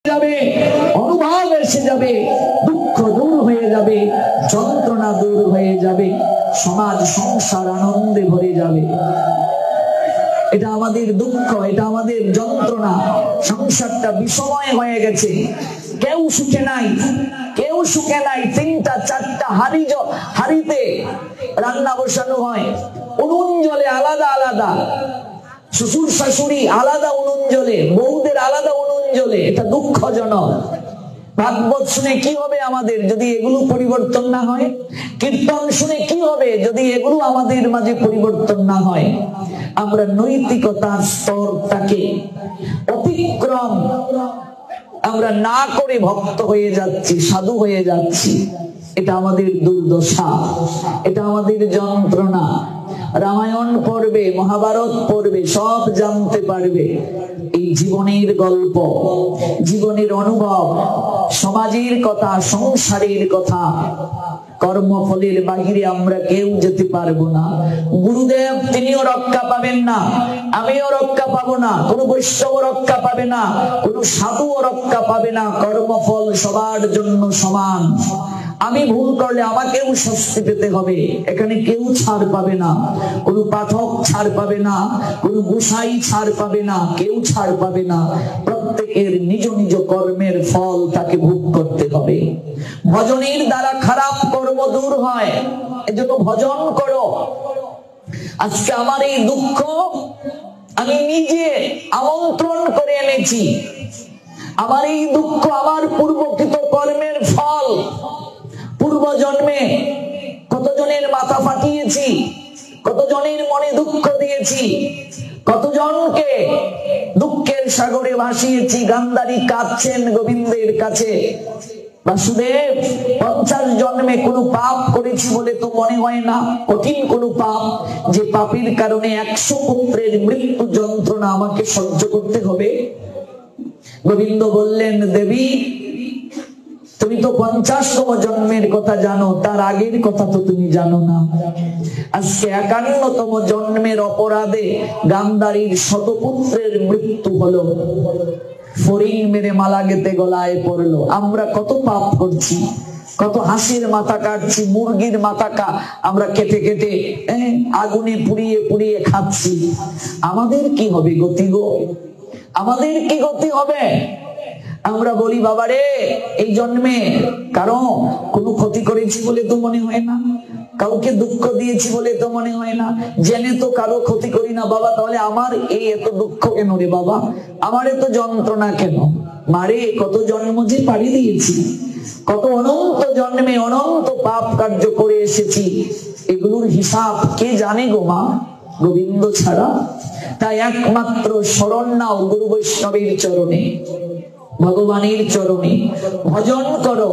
যাবে, অনুভব এসে যাবে, দুঃখ দূর হয়ে যাবে, যন্ত্রণা দূর হয়ে যাবে, সমাজ সংসার আনন্দে ভরে যাবে। এটা আমাদের দুঃখ, এটা আমাদের যন্ত্রণা। সংসারটা বিষময় হয়ে গেছে, কেউ সুখে নাই, কেউ সুখে নাই। 3টা 4টা হাড়িতে রান্না বসানো হয়, উনুন জ্বলে আলাদা আলাদা, শ্বশুর শাশুড়ি আলাদা উনুন জ্বলে, বউদের আলাদা উনুন জ্বলে। এটা দুঃখজনক। ভাগবত শুনে কি হবে আমাদের যদি এগুলো পরিবর্তন না হয়? কীর্তন শুনে কি হবে যদি এগুলো আমাদের মাঝে পরিবর্তন না হয়? আমরা নৈতিকতার স্তরটাকে অতিক্রম আমরা না করে ভক্ত হয়ে যাচ্ছি, সাধু হয়ে যাচ্ছি। এটা আমাদের দুর্দশা, এটা আমাদের যন্ত্রণা। রামায়ণ পড়বে, মহাভারত পড়বে, সব জানতে পারবে। এই জীবনের গল্প, জীবনের অনুভব, সমাজের কথা, সংসারের কথা। কর্মফলের বাহিরে আমরা কেউ যেতে পারবো না। গুরুদেব তিনিও রক্ষা পাবেন না, আমিও রক্ষা পাবো না, কোন বৈষ্ণব রক্ষা পাবে না, কোন সাধুও রক্ষা পাবে না। কর্মফল সবার জন্য সমান। আমি ভুল করলে আমাকেও শাস্তি পেতে হবে। এখানে কেউ ছাড় পাবে না, কোন পাঠক ছাড় পাবে না, কোন গোসাই ছাড় পাবে না, কেউ ছাড় পাবে না। প্রত্যেকের নিজ নিজ কর্মের ফল তাকে ভোগ করতে হবে। ভজনের দ্বারা খারাপ কর্ম দূর হয়, এজন্য ভজন করো। আজকে আমার এই দুঃখ আমি নিজে আমন্ত্রণ করে এনেছি। আমার এই দুঃখ আমার পূর্বকৃত কর্মের ফল। পূর্ব জন্মে কতজনের মাথা ফাটিয়েছি, কতজনের মনে দুঃখ দিয়েছি, কতজনকে দুঃখের সাগরে ভাসিয়েছি। গান্ধারী কাঁদছেন গোবিন্দের কাছে, বাসুদেব 50 জন্মে কোনো পাপ করেছি বলে তো মনে হয় না, কঠিন কোনো পাপ যে পাপের কারণে 100 পুত্রের মৃত্যু যন্ত্রণা আমাকে সহ্য করতে হবে। গোবিন্দ বললেন, দেবী তুমি তো 50তম জন্মের কথা জানো, তার আগের কথা তো তুমি জানো না। আজকে 51তম জন্মের অপরাধে গান্ধারীর শতপুত্রের মৃত্যু হলো। ফড়িং মেরে মালা গেতে গলায় পড়লো। আমরা কত পাপ করছি, কত হাসির মাথা কাটছি, মুরগির মাথা আমরা কেটে কেটে আগুনে পুড়িয়ে পুড়িয়ে খাচ্ছি। আমাদের কি হবে গতি গো? আমাদের কি গতি হবে? আমরা বলি বাবারে এই জন্মে কারো কোনো ক্ষতি করেছি বলে তো মনে হয় না, কাউকে দুঃখ দিয়েছি বলে তো মনে হয় না, জেনে তো কারো ক্ষতি করি না বাবা। তাহলে আমার এই এত দুঃখ কেন রে বাবা? আমার এত যন্ত্রণা কেন? মারে কত জন্ম যে পাড়ি দিয়েছি, কত অনন্ত জন্মে অনন্ত পাপ কার্য করে এসেছি, এগুলোর হিসাব কে জানে গো মা? গোবিন্দ ছাড়া। তাই একমাত্র শরণ নাও গুরু বৈষ্ণবের চরণে, ভগবানের চরণে। ভজন করো,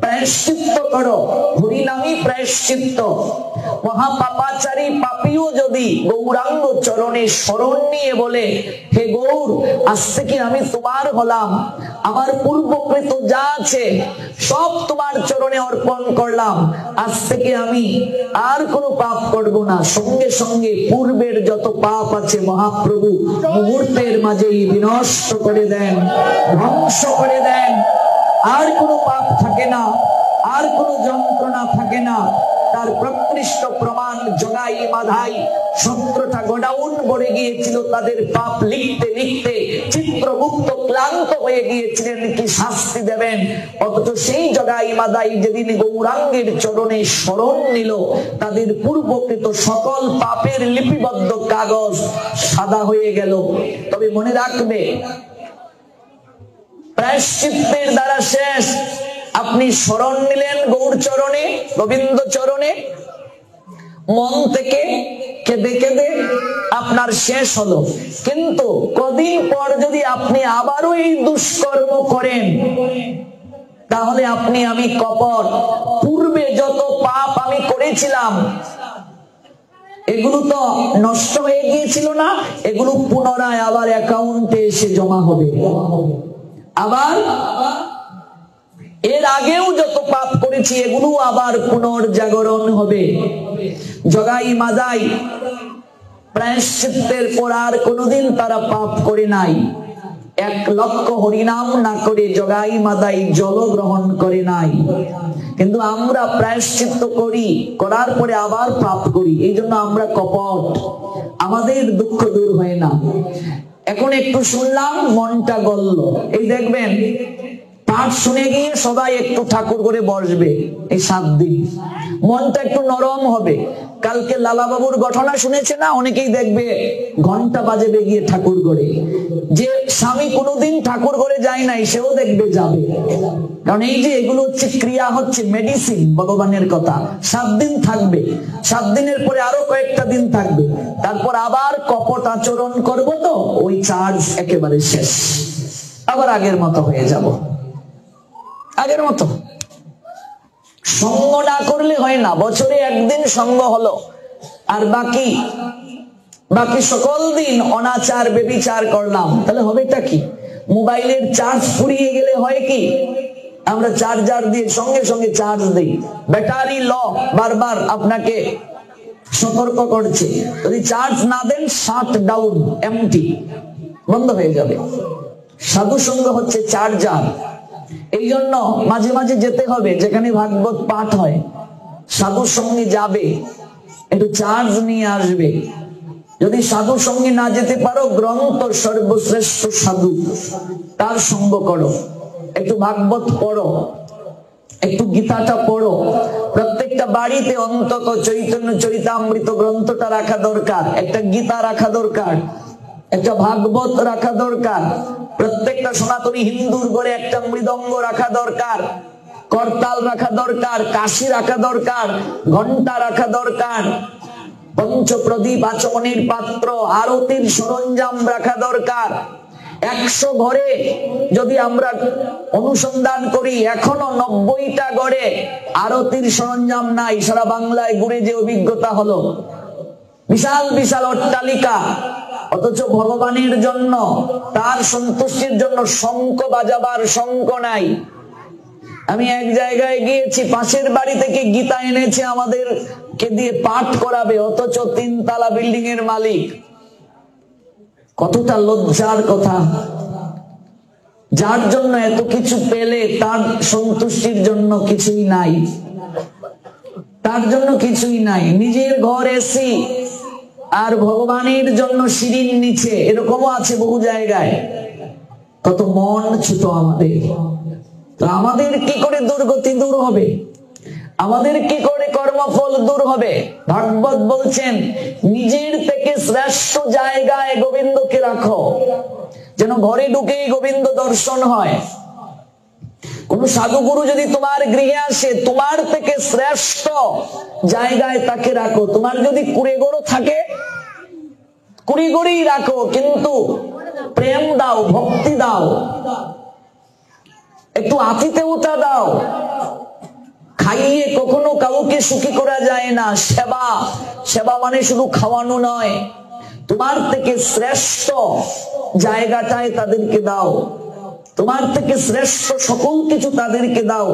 প্রায়শ্চিত্ত করো, হরিনামই প্রায়শ্চিত্ত। মহাপাপাচারী পাপীও যদি গৌরাঙ্গ চরণে শরণ নিয়ে বলে, হে গৌর আজ থেকে আমি তোমার হলাম, আমার পূর্বকৃত যা আছে সব তোমার চরণে অর্পণ করলাম, আজ থেকে আমি আর কোনো পাপ করব না। সঙ্গে সঙ্গে পূর্বের যত পাপ আছে মহাপ্রভু মুহূর্তের মাঝেই বিনষ্ট করে দেন, ধ্বংস করে দেন। আর কোনো পাপ থাকে না, আর কোনো যন্ত্রণা থাকে না। তার প্রকৃষ্ট প্রমাণ জগাই মাধাই 17টা গোডাউন ভরে গিয়েছিল তাদের পাপ লিখতে লিখতে। চিত্রগুপ্ত ক্লান্ত হয়ে গিয়েছিলেন, কি শাস্তি দেবেন? অথচ সেই জগাই মাধাই যেদিন গৌরাঙ্গের চরণে শরণ নিল, তাদের পূর্বকৃত সকল পাপের লিপিবদ্ধ কাগজ সাদা হয়ে গেল। তবে মনে রাখবে, প্রায়শ্চিত্তের দ্বারা শেষ। আপনি শরণ নিলেন গৌর চরণে, গোবিন্দ চরণে, মন থেকে কেঁদে কেঁদে আপনার শেষ হলো। কিন্তু কদিন পর যদি আপনি আবারও এই দুষ্কর্ম করেন, তাহলে আপনি আমি কপট। পূর্বে যত পাপ আমি করেছিলাম এগুলো তো নষ্ট হয়ে গিয়েছিল না, এগুলো পুনরায় আবার অ্যাকাউন্টে এসে জমা হবে। আবার এর আগেও যত পাপ করেছি এগুলো আবার পুনর্জাগরণ হবে। জগাই মাদাই প্রায়শ্চিত্তের পর আর কোনোদিন তারা পাপ করে নাই। 1,00,000 হরিনাম না করে জগাই মাদাই জল গ্রহণ করে নাই, কিন্তু আমরা প্রায়শ্চিত্ত করি, করার পরে আবার পাপ করি। এই জন্য আমরা কপট, আমাদের দুঃখ দূর হয় না। এখন একটু শুনলাম, মনটা গলল। এই দেখবেন পাঠ শুনে গিয়ে সবাই একটু ঠাকুর করে বসবে, এই 7 দিন মনটা একটু নরম হবে। কালকে লালা বাবুর ঘটনা শুনেছে না, অনেকেই দেখবে ঘন্টা বাজবে গিয়ে ঠাকুর করে। যে স্বামী কোনোদিন ঠাকুর করে যায় নাই, সেও দেখবে যাবে। কারণ এই যে এগুলো হচ্ছে ক্রিয়া, হচ্ছে মেডিসিন, ভগবানের কথা। 7 দিন থাকবে, 7 দিনের পরে আরো কয়েকটা দিন থাকবে, তারপর আবার কপট আচরণ করব, তো ওই চার্জ একেবারে শেষ, আবার আগের মতো হয়ে যাব, আগের মতো। সঙ্গ না করলে হয় না, বছরে একদিন সঙ্গ হলো, আর বাকি সকল দিন অনাচার বেবিচার করলাম, তাহলে হবেটা কি? মোবাইলের চার্জ ফুরিয়ে গেলে হয় কি, আমরা চার্জার দিয়ে সঙ্গে সঙ্গে চার্জ দিই, ব্যাটারি ল বারবার আপনাকে সতর্ক করছে, যদি চার্জ না দেন শাট ডাউন, এমটি, বন্ধ হয়ে যাবে। সাধু সঙ্গ হচ্ছে চার্জার। এই জন্য মাঝে মাঝে যেতে হবে, যেখানে ভাগবত পাঠ হয় সাধুর সঙ্গে যাবে, একটু চার্জ নিয়ে আসবে। যদি সাধুর সঙ্গে না যেতে পারো, গ্রন্থ সর্বশ্রেষ্ঠ সাধু, তার সঙ্গ করো, একটু ভাগবত পড়ো, একটু গীতাটা পড়ো। প্রত্যেকটা বাড়িতে অন্তত চৈতন্য চরিতামৃত গ্রন্থটা রাখা দরকার, একটা গীতা রাখা দরকার, একটা ভাগবত রাখা দরকার। প্রত্যেকটা সনাতনী হিন্দুর ঘরে একটা মৃদঙ্গ রাখা দরকার, করতাল রাখা দরকার, কাশি রাখা দরকার, ঘন্টা রাখা দরকার, পঞ্চপ্রদীপ, আচমনের পাত্র, আরতির সরঞ্জাম রাখা দরকার। 100 ঘরে যদি আমরা অনুসন্ধান করি, এখনো 90টা ঘরে আরতির সরঞ্জাম নাই। সারা বাংলায় ঘুরে যে অভিজ্ঞতা হলো, বিশাল বিশাল অট্টালিকা, অথচ ভগবানের জন্য, তার সন্তুষ্টির জন্য শঙ্খ বাজাবার শঙ্খ নাই। আমি এক জায়গায় গিয়েছি, পাশের বাড়ি থেকে গীতা এনেছে আমাদেরকে দিয়ে পাঠ করাবে, অথচ 3 তলা বিল্ডিং এর মালিক। কতটা লজ্জার কথা! যার জন্য এত কিছু পেলে, তার সন্তুষ্টির জন্য কিছুই নাই, তার জন্য কিছুই নাই। নিজের ঘর এসি, আর ভগবানের জন্য সিঁড়ির নিচে, এরকমও আছে বহু জায়গায়। কত মন ছোট আমাদের। তো আমাদের কি করে দুর্গতি দূর হবে? আমাদের কি করে কর্মফল দূর হবে? ভাগবত বলছেন, নিজের থেকে শ্রেষ্ঠ জায়গায় গোবিন্দকে রাখো, যেন ঘরে ঢুকেই গোবিন্দ দর্শন হয়। কোন সাধুগুরু যদি তোমার গৃহে আসে, তোমার থেকে শ্রেষ্ঠ জায়গায় তাকে রাখো। তোমার যদি কুড়েগড় থাকে, কুড়িগড়েই রাখো, কিন্তু প্রেম দাও, ভক্তি দাও, একটু আতিথেয়তা দাও। খাইয়ে কখনো কাউকে সুখী করা যায় না। সেবা, সেবা মানে শুধু খাওয়ানো নয়, তোমার থেকে শ্রেষ্ঠ জায়গাটায় তাদেরকে দাও, তোমার থেকে শ্রেষ্ঠ সকল কিছু তাদেরকে দাও।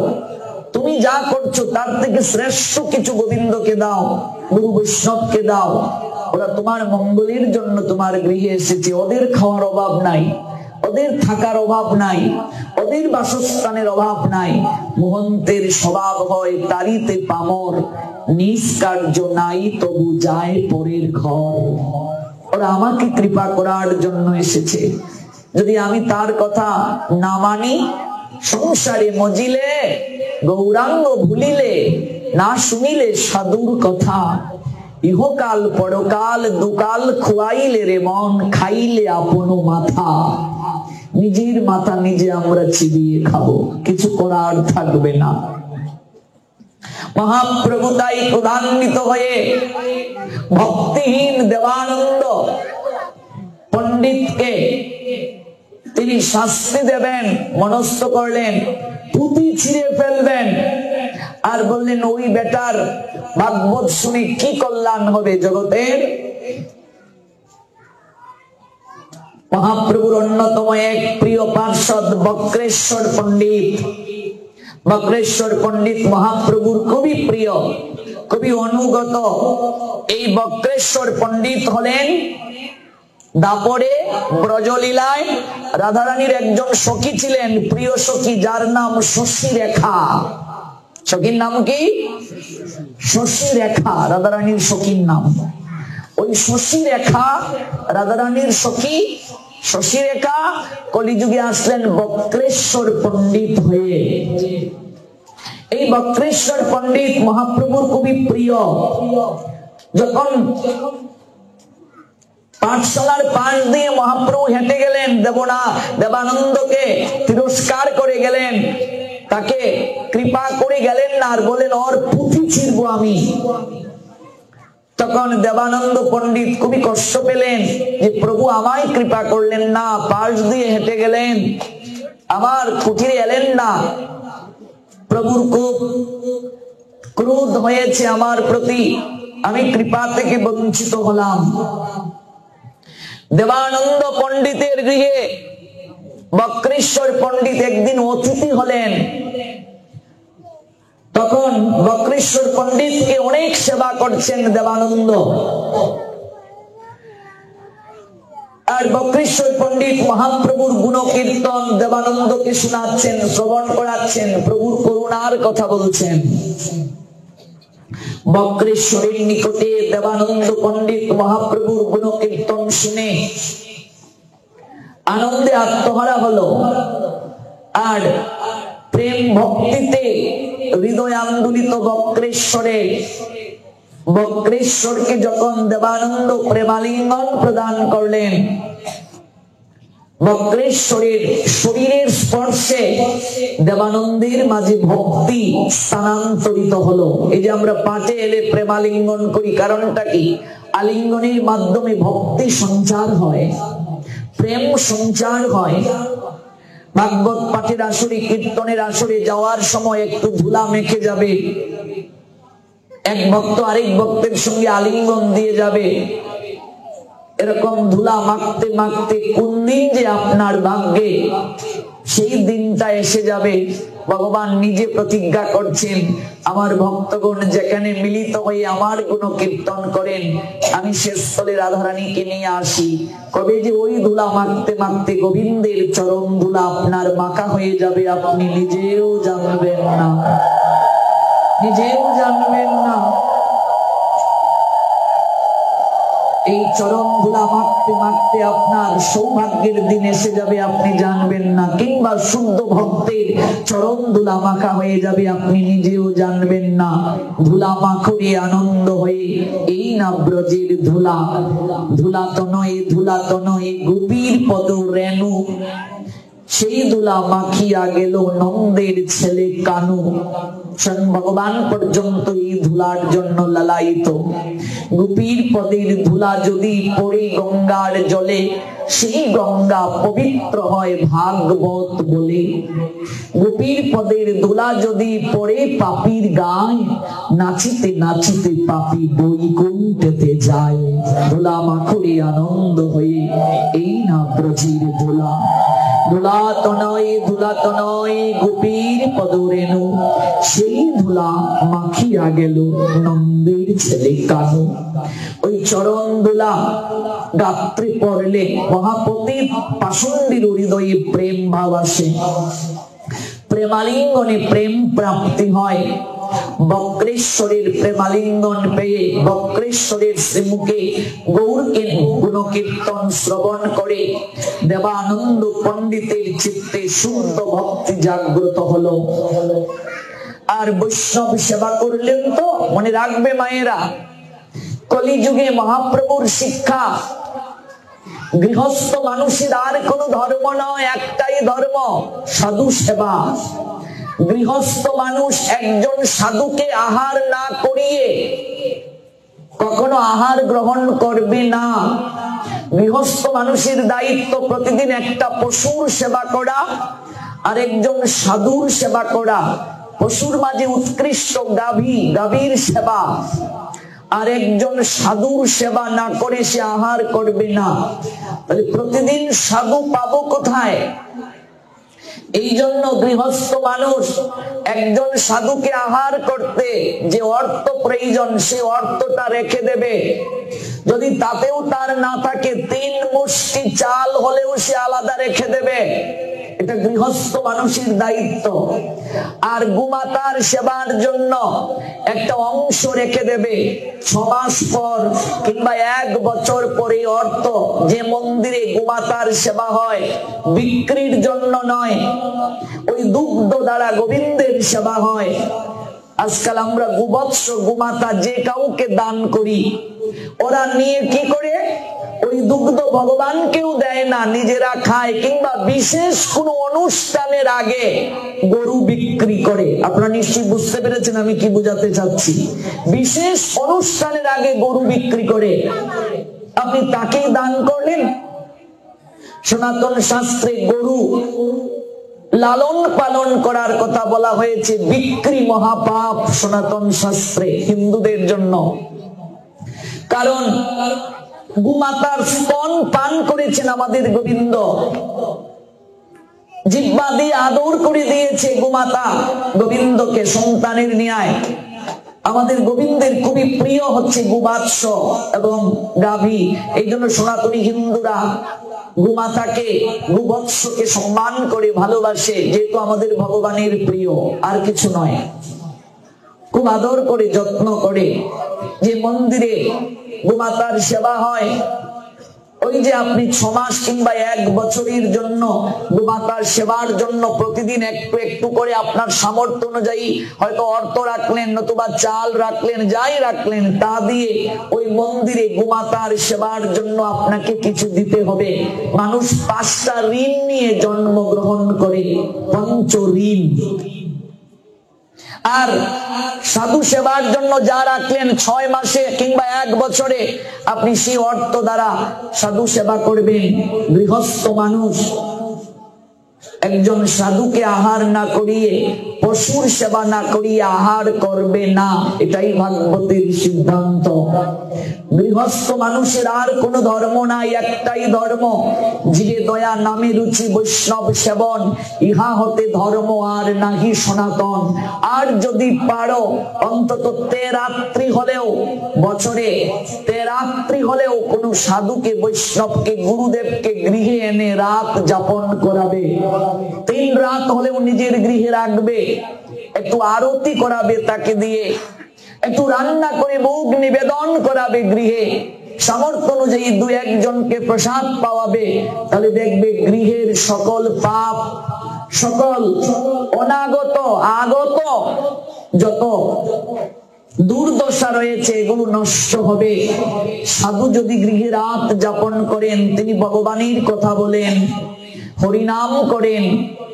তুমি যা করছো তার থেকে শ্রেষ্ঠ কিছু গোবিন্দকে দাও, গুরু বৈষ্ণবকে দাও। ওরা তোমার মঙ্গলের জন্য তোমার গৃহে এসেছে, ওদের খাওয়ার অভাব নাই, ওদের থাকার অভাব নাই, ওদের বাসস্থানের অভাব নাই। মহন্তের স্বভাব হয় তারিতে পামর, নিষ্কার্য নাই তবু যায় পরের ঘর। ওরা আমাকে কৃপা করার জন্য এসেছে, যদি আমি তার কথা না মানি, সংসারে মজিলে গৌরাঙ্গ ভুলিলে, না শুনিলে সাধুর কথা, ইহকাল পরকাল দুকাল খুয়াইলে রে মন, খাইলে আপন মাথা। নিজের মাথা নিজে আমরা চিবিয়ে খাবো, কিছু করার থাকবে না। মহাপ্রভু তাই ক্রোধান্বিত হয়ে ভক্তিহীন দেবানন্দ পণ্ডিতকে তিনি শাস্তি দেবেন মনস্থ করলেন, পুঁতি ছিঁড়ে ফেলবেন। আর বললেন, ওই বেটার ভাগবত শুনে কি কল্যাণ হবে জগতের? মহাপ্রভুর অন্যতম এক প্রিয় পার্ষদ বক্রেশ্বর পণ্ডিত। বক্রেশ্বর পণ্ডিত মহাপ্রভুর খুবই প্রিয়, খুবই অনুগত। এই বক্রেশ্বর পণ্ডিত হলেন দাপরে ব্রজলীলায় রাধারানীর একজন সখী ছিলেন, প্রিয় সখী, যার নাম শশী রেখা। সখীর নাম কি? শশী রেখা, রাধারানীর সখীর নাম। ওই শশী রেখা, রাধারানীর সখী শশী রেখা, কলিযুগে আসলেন বক্রেশ্বর পণ্ডিত হয়ে। এই বক্রেশ্বর পণ্ডিত মহাপ্রভুর খুবই প্রিয়। যখন পাঠশালার পাশ দিয়ে মহাপ্রভু হেঁটে গেলেন, দেবানন্দকে তিরস্কার করে গেলেন, তাকে কৃপা করে গেলেন না, আর বলেন ওর পুঁথি ছিড়বো আমি। তখন দেবানন্দ পণ্ডিত খুবই কষ্ট পেলেন যে প্রভু আমায় কৃপা করলেন না, পাশ দিয়ে হেঁটে গেলেন, আমার কুটিরে এলেন না। প্রভুর খুব ক্রোধ হয়েছে আমার প্রতি, আমি কৃপা থেকে বঞ্চিত হলাম। দেবানন্দ পণ্ডিতের গৃহে বক্রেশ্বর পণ্ডিত একদিন অতিথি হলেন। তখন বক্রেশ্বর পণ্ডিতকে অনেক সেবা করছেন দেবানন্দ, আর বক্রেশ্বর পণ্ডিত মহাপ্রভুর গুণ কীর্তন দেবানন্দকে শোনাচ্ছেন, শ্রবণ করাচ্ছেন, প্রভুর করুণার কথা বলছেন। বক্রেশ্বরের নিকটে দেবানন্দ পণ্ডিত মহাপ্রভুর গুণ কীর্তন শুনে আনন্দে আত্মহারা হলো, আর প্রেম ভক্তিতে হৃদয় আন্দোলিত বক্রেশ্বরকে যখন দেবানন্দ প্রেমালিঙ্গন প্রদান করলেন, বক্রেশ্বরের শরীরের স্পর্শে দেবানন্দের মাঝে ভক্তি স্থানান্তরিত হলো। এই যে আমরা পাঠে এলে প্রেমালিঙ্গন করি, কারণটা কি? আলিঙ্গনের মাধ্যমে ভক্তি সঞ্চার হয়, প্রেম সঞ্চার হয়। ভাগবত পাঠের আসরে, কীর্তনের আসরে যাওয়ার সময় একটু ধুলা মেখে যাবে, এক ভক্ত আরেক ভক্তের সঙ্গে আলিঙ্গন দিয়ে যাবে। এরকম ধুলা মাখতে মাখতে কোন দিন যে আপনার ভাগ্যে সেই দিনটা এসে যাবে, ভগবান নিজে প্রতিজ্ঞা করছেন, আমার ভক্তগণ যেখানে মিলিত হয়ে আমার গুণ কীর্তন করেন, আমি সে স্থলে রাধারানীকে নিয়ে আসি। কবে যে ওই ধুলা মাখতে মাখতে গোবিন্দের চরণ ধুলা আপনার মাখা হয়ে যাবে, আপনি নিজেও জানবেন না, নিজেও জানবেন না। এই চরণ ধুলা মাখতে মাখতে আপনার সৌভাগ্যের দিন এসে যাবে, আপনি জানবেন না। কিংবা শুদ্ধ ভক্তের চরণ ধুলা মাখা হয়ে যাবে, আপনি নিজেও জানবেন না। ধুলা মাখরে আনন্দ হয়ে, এই না ব্রজের ধুলা, ধুলা তো নয় গোপীর পদ রেণু, সেই ধুলা মাখিয়া গেল নন্দের ছেলে কানু। স্বয়ং ভগবান পর্যন্ত এই ধুলার জন্য লালায়িত। গোপীর পদের ধুলা যদি পড়ে গঙ্গার জলে, সেই গঙ্গা পবিত্র হয় ভাগবত বলে। গোপীর পদের ধুলা যদি পড়ে পাপীর গায়, নাচিতে নাচিতে পাপী বৈকুণ্ঠেতে যায়। ধুলা মাখরে আনন্দ হয়ে, এই না ব্রজের ধুলা। ধুলা তো নয় গোপীর পদরেণু, সেই ধুলা মাখিয়া গেল নন্দের ছেলে কানু। ওই চরণ ধুলা গাত্রে পড়লে মহাপতির পাষণ্ডীর হৃদয়ে প্রেম ভাব আসে, প্রেমালিঙ্গনে প্রেম প্রাপ্তি হয়। বক্রেশ্বরের প্রেমালিঙ্গন পেয়ে বক্রেশ্বরের শ্রীমুখে গৌরকে গুণ কীর্তন শ্রবণ করে দেবানন্দ পণ্ডিতের চিত্তে শুদ্ধ ভক্তি জাগ্রত হলো। আর বৈষ্ণব সেবা করলেন তো মনে রাখবে মায়েরা, কলিযুগে মহাপ্রভুর শিক্ষা, গৃহস্থ মানুষের আর কোন ধর্ম নয়, একটাই ধর্ম, সাধু সেবা। গৃহস্থ মানুষ একজন সাধুকে আহার না করিয়ে কখনো আহার গ্রহণ করবে না। গৃহস্থ মানুষের দায়িত্ব প্রতিদিন একটা পশুর সেবা করা আর একজন সাধুর সেবা করা। পশুর মাঝে উৎকৃষ্ট গাভীর সেবা, আর একজন সাধুর সেবা না করে সে আহার করবে না। তাহলে প্রতিদিন সাধু পাবো কোথায়? এই জন্য গৃহস্থ মানুষ একজন সাধুকে আহার করতে যে অর্থ প্রয়োজন সে অর্থটা রেখে দেবে। যদি তাতেও তার না থাকে 3 মুঠ 10টি চাল হলেও সে আলাদা রেখে দেবে, এটা গৃহস্থ মানুষের দায়িত্ব। আর গোমাতার সেবার জন্য একটা অংশ রেখে দেবে। 6 মাস পর কিংবা 1 বছর পরে অর্থ যে মন্দিরে গোমাতার সেবা হয় বিক্রির জন্য নয়, ওই দুগ্ধ দ্বারা গোবিন্দের সেবা হয়। আজকাল আমরা গোবৎস গোমাতা যে কাউকে দান করি, ওরা নিয়ে কি করে ওই দুগ্ধ ভগবানকেও দেয় না, নিজেরা খায়, কিংবা বিশেষ কোনো অনুষ্ঠানের আগে গরু বিক্রি করে। আপনারা নিশ্চয়ই বুঝতে পেরেছেন আমি কি বোঝাতে চাচ্ছি। বিশেষ অনুষ্ঠানের আগে গরু বিক্রি করে, আপনি তাকেই দান করলেন। সনাতন শাস্ত্রে গরু লালন পালন করার কথা বলা হয়েছে, বিক্রি মহাপাপ সনাতন শাস্ত্রে হিন্দুদের জন্য। কারণ গোমাতার স্তন পান করেছেন আমাদের গোবিন্দ, জিহ্বা দিয়ে আদর করে দিয়েছে গোমাতা গোবিন্দকে সন্তানের ন্যায়। আমাদের গোবিন্দের খুবই প্রিয় হচ্ছে গোবাৎস এবং গাভী। এই জন্য সনাতনী হিন্দুরা গোমাতাকে গোবৎসকে সম্মান করে ভালোবাসে, যেহেতু আমাদের ভগবানের প্রিয়, আর কিছু নয়। খুব আদর করে যত্ন করে। যে মন্দিরে গোমাতার সেবা হয়, ওই যে আপনি 6 মাস কিংবা 1 বছরের জন্য গোমাতার সেবার জন্য প্রতিদিন একটু একটু করে আপনার সামর্থ্য অনুযায়ী হয়তো অর্থ রাখলেন, নতুবা চাল রাখলেন, যাই রাখলেন, তা দিয়ে ওই মন্দিরে গোমাতার সেবার জন্য আপনাকে কিছু দিতে হবে। মানুষ 5টা ঋণ নিয়ে জন্মগ্রহণ করে, পঞ্চ ঋণ। আর সাধু সেবার জন্য যা রাখলেন 6 মাসে কিংবা 1 বছরে, আপনি সেই অর্থ দ্বারা সাধু সেবা করবেন। গৃহস্থ মানুষ একজন সাধুকে আহার না করিয়ে, পশুর সেবা না করিয়ে আহার করবে না, এটাই ভাগবতের সিদ্ধান্ত। গৃহস্থ মানুষের আর কোন ধর্ম নাই, একটাই ধর্ম, যে দয়া নামে রুচি বৈষ্ণব সেবন, ইহা হতে ধর্ম আর নাহি সনাতন। আর যদি পারো অন্তত 13 হলেও, বছরে 13 হলেও কোন সাধুকে, বৈষ্ণবকে, গুরুদেবকে গৃহে এনে রাত যাপন করাবে। 3 রাত হলেও নিজের গৃহে রাখবে, একটু আরতি করাবে তাকে দিয়ে, একটু রান্না করে ভোগ নিবেদন করাবে গৃহে, সামর্থ্য অনুযায়ী 2-1 জনকে প্রসাদ পাওয়াবে। তাহলে দেখবে গৃহের সকল পাপ, সকল অনাগত আগত যত দুর্দশা রয়েছে এগুলো নষ্ট হবে। সাধু যদি গৃহে রাত যাপন করেন, তিনি ভগবানের কথা বলেন, হরিনাম করেন,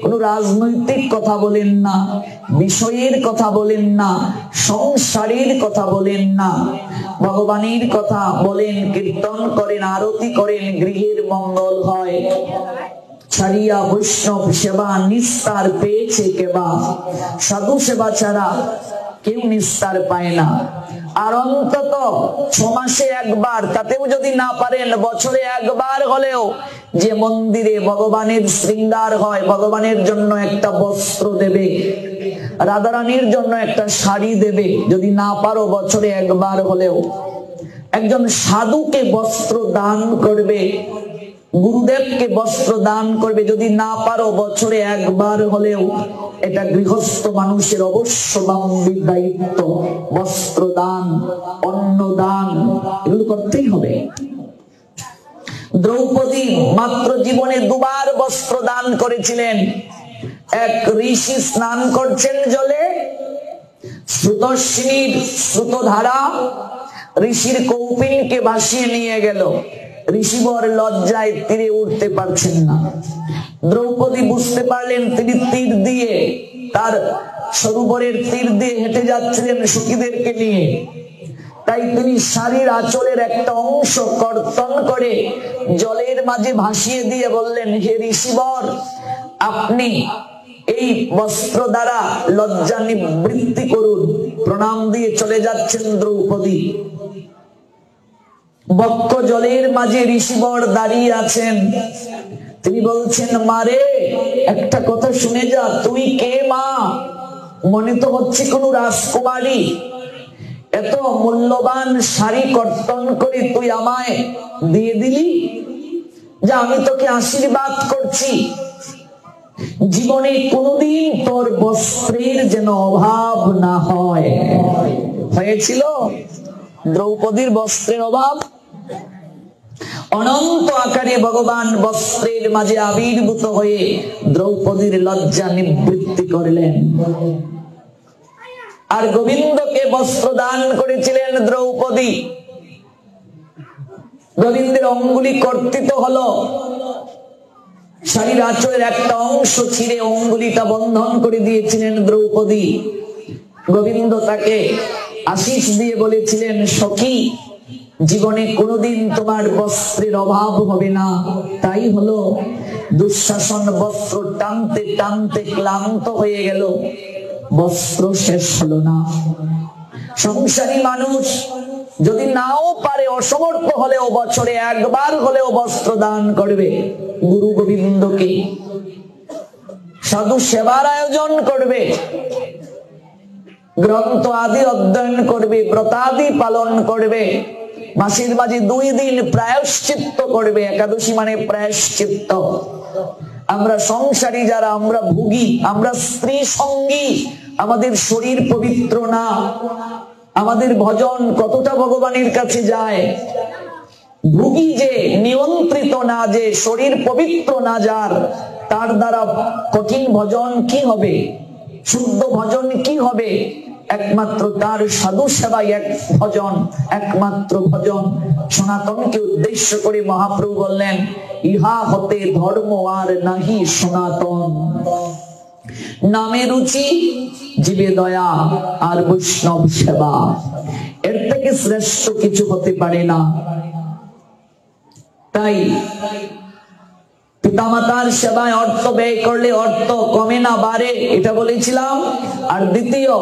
কোন রাজনৈতিক কথা বলেন না, বিষয়ের কথা বলেন না, সংসারের কথা বলেন না, ভগবানের কথা বলেন, কীর্তন করেন, আরতি করেন, গৃহের মঙ্গল হয়। ছাড়িয়া বৈষ্ণব সেবা নিস্তার পেয়েছে কেবা। সাধু সেবা ছাড়া কেউ নিস্তার পায় না। আর অন্তত 6 মাসে 1 বার, তাতেও যদি না পারেন বছরে 1 বার হলেও যে মন্দিরে ভগবানের শৃঙ্গার হয়, ভগবানের জন্য একটা বস্ত্র দেবে, রাধারানীর জন্য একটা শাড়ি দেবে। যদি না পারো বছরে 1 বার হলেও একজন সাধুকে বস্ত্র দান করবে, গুরুদেবকে বস্ত্র দান করবে। যদি না পারো বছরে 1 বার হলেও, এটা গৃহস্থ মানুষের অবশ্যম্ভাবী দায়িত্ব। বস্ত্র দান, অন্ন দান, এগুলো করতেই হবে। দ্রৌপদী মাত্র জীবনে 2 বার বস্ত্র দান করেছিলেন। এক ঋষি স্নান করছেন জলে, স্রোতস্বিনীর স্রোতধারা ঋষির কৌপিনকে ভাসিয়ে নিয়ে গেল। ঋষিবর লজ্জায় তীরে উঠতে পারছেন না। দ্রৌপদী বুঝতে পারলেন তিনি তীর দিয়ে, তার সরোবরের তীর দিয়ে হেঁটে যাচ্ছিলেন সখীদেরকে নিয়ে। তাই তিনি শাড়ির আঁচলের একটা অংশ কর্তন করে জলের মাঝে ভাসিয়ে দিয়ে বললেন, হে ঋষিবর, আপনি এই বস্ত্র দ্বারা লজ্জা নিবৃত্তি করুন। প্রণাম দিয়ে চলে যাচ্ছেন দ্রৌপদী। বক্ষ জলের মাঝে ঋষিবর দাঁড়িয়ে আছেন। তিনি বলছেন, মারে একটা কথা শুনে যা, তুই কে মা? মনে তো হচ্ছে কোন রাজকুমারী। এত মূল্যবান শাড়ি কর্তন করে তুই আমায় দিয়ে দিলি? যে আমি তোকে আশীর্বাদ করছি, জীবনে কোনোদিন তোর বস্ত্রের যেন অভাব না হয়। হয়েছিল দ্রৌপদীর বস্ত্রের অভাব? অনন্ত আকারে ভগবান বস্ত্রের মাঝে আবির্ভূত হয়ে দ্রৌপদীর লজ্জা নিবৃত্তি করলেন। আর গোবিন্দকে বস্ত্র দান করেছিলেন দ্রৌপদী। গোবিন্দের অঙ্গুলি কর্তিত হলো, শাড়ির আঁচলের একটা অংশ ছিঁড়ে অঙ্গুলিটা বন্ধন করে দিয়েছিলেন দ্রৌপদী। গোবিন্দ তাকে আশিস দিয়ে বলেছিলেন, সখী, জীবনে কোনোদিন তোমার বস্ত্রের অভাব হবে না। তাই হলো, দুঃশাসন বস্ত্র টানতে টানতে ক্লান্ত হয়ে গেল, বস্ত্র শেষ হলো না। সংসারী মানুষ যদি নাও পারে, অসমর্থ হলেও বছরে একবার হলেও বস্ত্র দান করবে, গুরু গোবিন্দকে সাধু সেবার আয়োজন করবে, গ্রন্থ আদি অধ্যয়ন করবে, ব্রতাদি পালন করবে, মাসের মাঝে 2 দিন প্রায়শ্চিত্ত করবে। একাদশী মানে প্রায়শ্চিত্ত। আমরা সংসারী যারা, আমরা ভোগী, আমরা স্ত্রী সঙ্গী, আমাদের শরীর পবিত্র না, আমাদের ভজন কতটা ভগবানের কাছে যায়? ভোগী যে, নিয়ন্ত্রিত না যে, শরীর পবিত্র না যার, তার দ্বারা কঠিন ভজন কি হবে? শুদ্ধ ভজন কি হবে? একমাত্র তার সাধু সেবাই এক ভজন, একমাত্র ভজন। সনাতনকে উদ্দেশ্য করে মহাপ্রভু বললেন, ইহা হতে ধর্ম আর নাহি সনাতন। নামে রুচি, জীবে দয়া, আর বৈষ্ণব সেবা, এর থেকে শ্রেষ্ঠ কিছু হতে পারে না। তাই পিতামাতার সেবায় অর্থ ব্যয় করলে অর্থ কমে না, বাড়ে, এটা বলেছিলাম। আর দ্বিতীয়,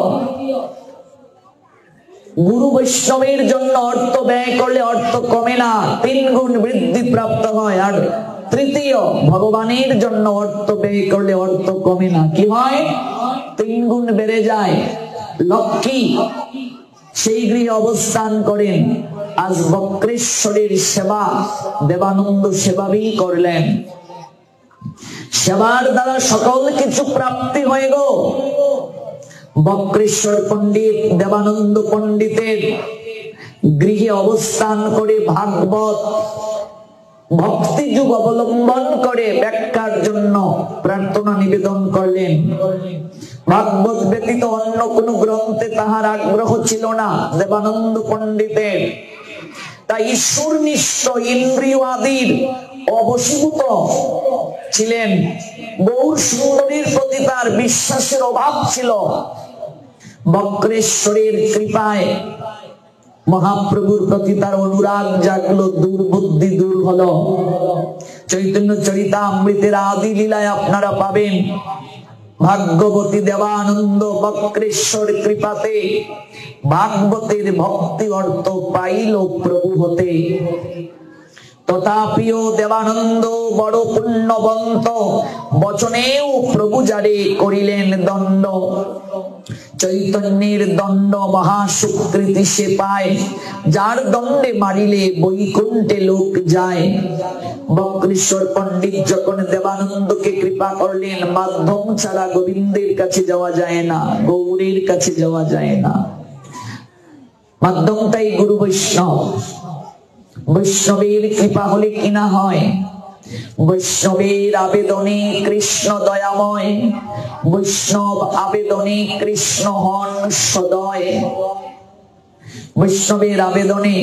গুরু বৈষ্ণবের জন্য অর্থ ব্যয় করলে অর্থ কমে না, 3 গুণ বৃদ্ধি প্রাপ্ত হয়। আর তৃতীয়, ভগবানের জন্য অর্থ ব্যয় করলে অর্থ কমে না, কি হয়? 3 গুণ বেড়ে যায়। লক্ষ্মী সেই গৃহে অবস্থান করেন। আজ বক্রেশ্বরের সেবা দেবানন্দ সেবাবী করলেন। সেবার দ্বারা সকল কিছু প্রাপ্তি হয়ে গো। বক্রেশ্বর পণ্ডিত দেবানন্দ পণ্ডিতের গৃহে অবস্থান করে ভাগবত ভক্তি যুগ অবলম্বন করে ব্যাখ্যার জন্য প্রার্থনা নিবেদন করলেন। ভাগবত ব্যতীত অন্য কোন গ্রন্থে তাহার আগ্রহ ছিল না দেবানন্দ পণ্ডিতের। তাই ঈশ্বরনিষ্ঠ ইন্দ্রিয় আদির অবশীভূত ছিলেন। গৌর সুন্দরীর প্রতি তার বিশ্বাসের অভাব ছিল। বক্রেশ্বরের কৃপায় মহাপ্রভুর প্রতি তার অনুরাগ জাগলো, দুর্বুদ্ধি দূর হলো। চৈতন্য চরিতামৃতের আদি লীলায় আপনারা পাবেন, ভাগ্যবতী দেবানন্দ বক্রেশ্বর কৃপাতে ভাগবতের ভক্তি অর্থ পাইল প্রভু হতে। তথাপিও দেবানন্দ বড় পুণ্যবন্ত, বচনেও প্রভু যারে করিলেন দণ্ড। চৈতন্যের দণ্ড মহাসুকৃতি সে পায়, যার দণ্ডে মারিলে বৈকুণ্ঠে লোক যায়। বক্রেশ্বর পণ্ডিত যখন দেবানন্দকে কৃপা করলেন, মাধ্যম ছাড়া গোবিন্দের কাছে যাওয়া যায় না, গৌরের কাছে যাওয়া যায় না। মাধ্যমটাই গুরু বৈষ্ণব। বৈষ্ণবের কৃপা হলে কিনা হয়, বৈষ্ণবের আবেদনে কৃষ্ণ দয়াময়, বৈষ্ণব আবেদনে কৃষ্ণ হন সদয়। বৈষ্ণবের আবেদনে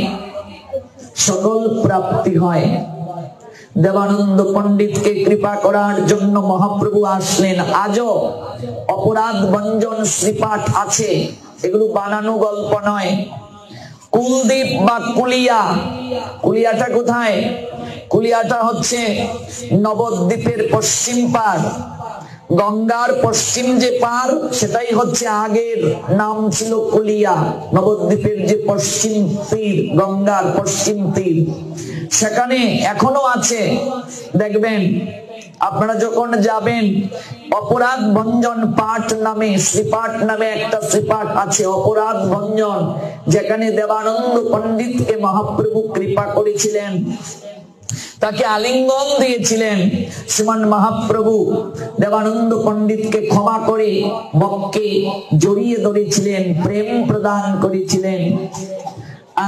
সকল প্রাপ্তি হয়। দেবানন্দ পণ্ডিতকে কৃপা করার জন্য মহাপ্রভু আসলেন। আজও অপরাধ ভঞ্জন শ্রীপাঠ আছে, এগুলো বানানো গল্প নয়। কুলদ্বীপ বা কুলিয়া, কুলিয়াটা কোথায়? কুলিয়াটা হচ্ছে নবদ্বীপের পশ্চিম পার। গঙ্গার পশ্চিম যে পার, সেটাই হচ্ছে আগের নাম ছিল কুলিয়া। নবদ্বীপের যে পশ্চিম তীর, গঙ্গার পশ্চিম তীর, সেখানে এখনো আছে। দেখবেন আপনারা যখন যাবেন, অপরাধ ভঞ্জন পাঠ নামে, শ্রীপাঠ নামে একটা শ্রীপাঠ আছে, অপরাধ ভঞ্জন, যেখানে দেবানন্দ পণ্ডিতকে মহাপ্রভু কৃপা করেছিলেন। তাকে আলিঙ্গন দিয়েছিলেন। শ্রীমান মহাপ্রভু দেবানন্দ পণ্ডিতকে ক্ষমা করে বক্ষে জড়িয়ে ধরেছিলেন, প্রেম প্রদান করেছিলেন।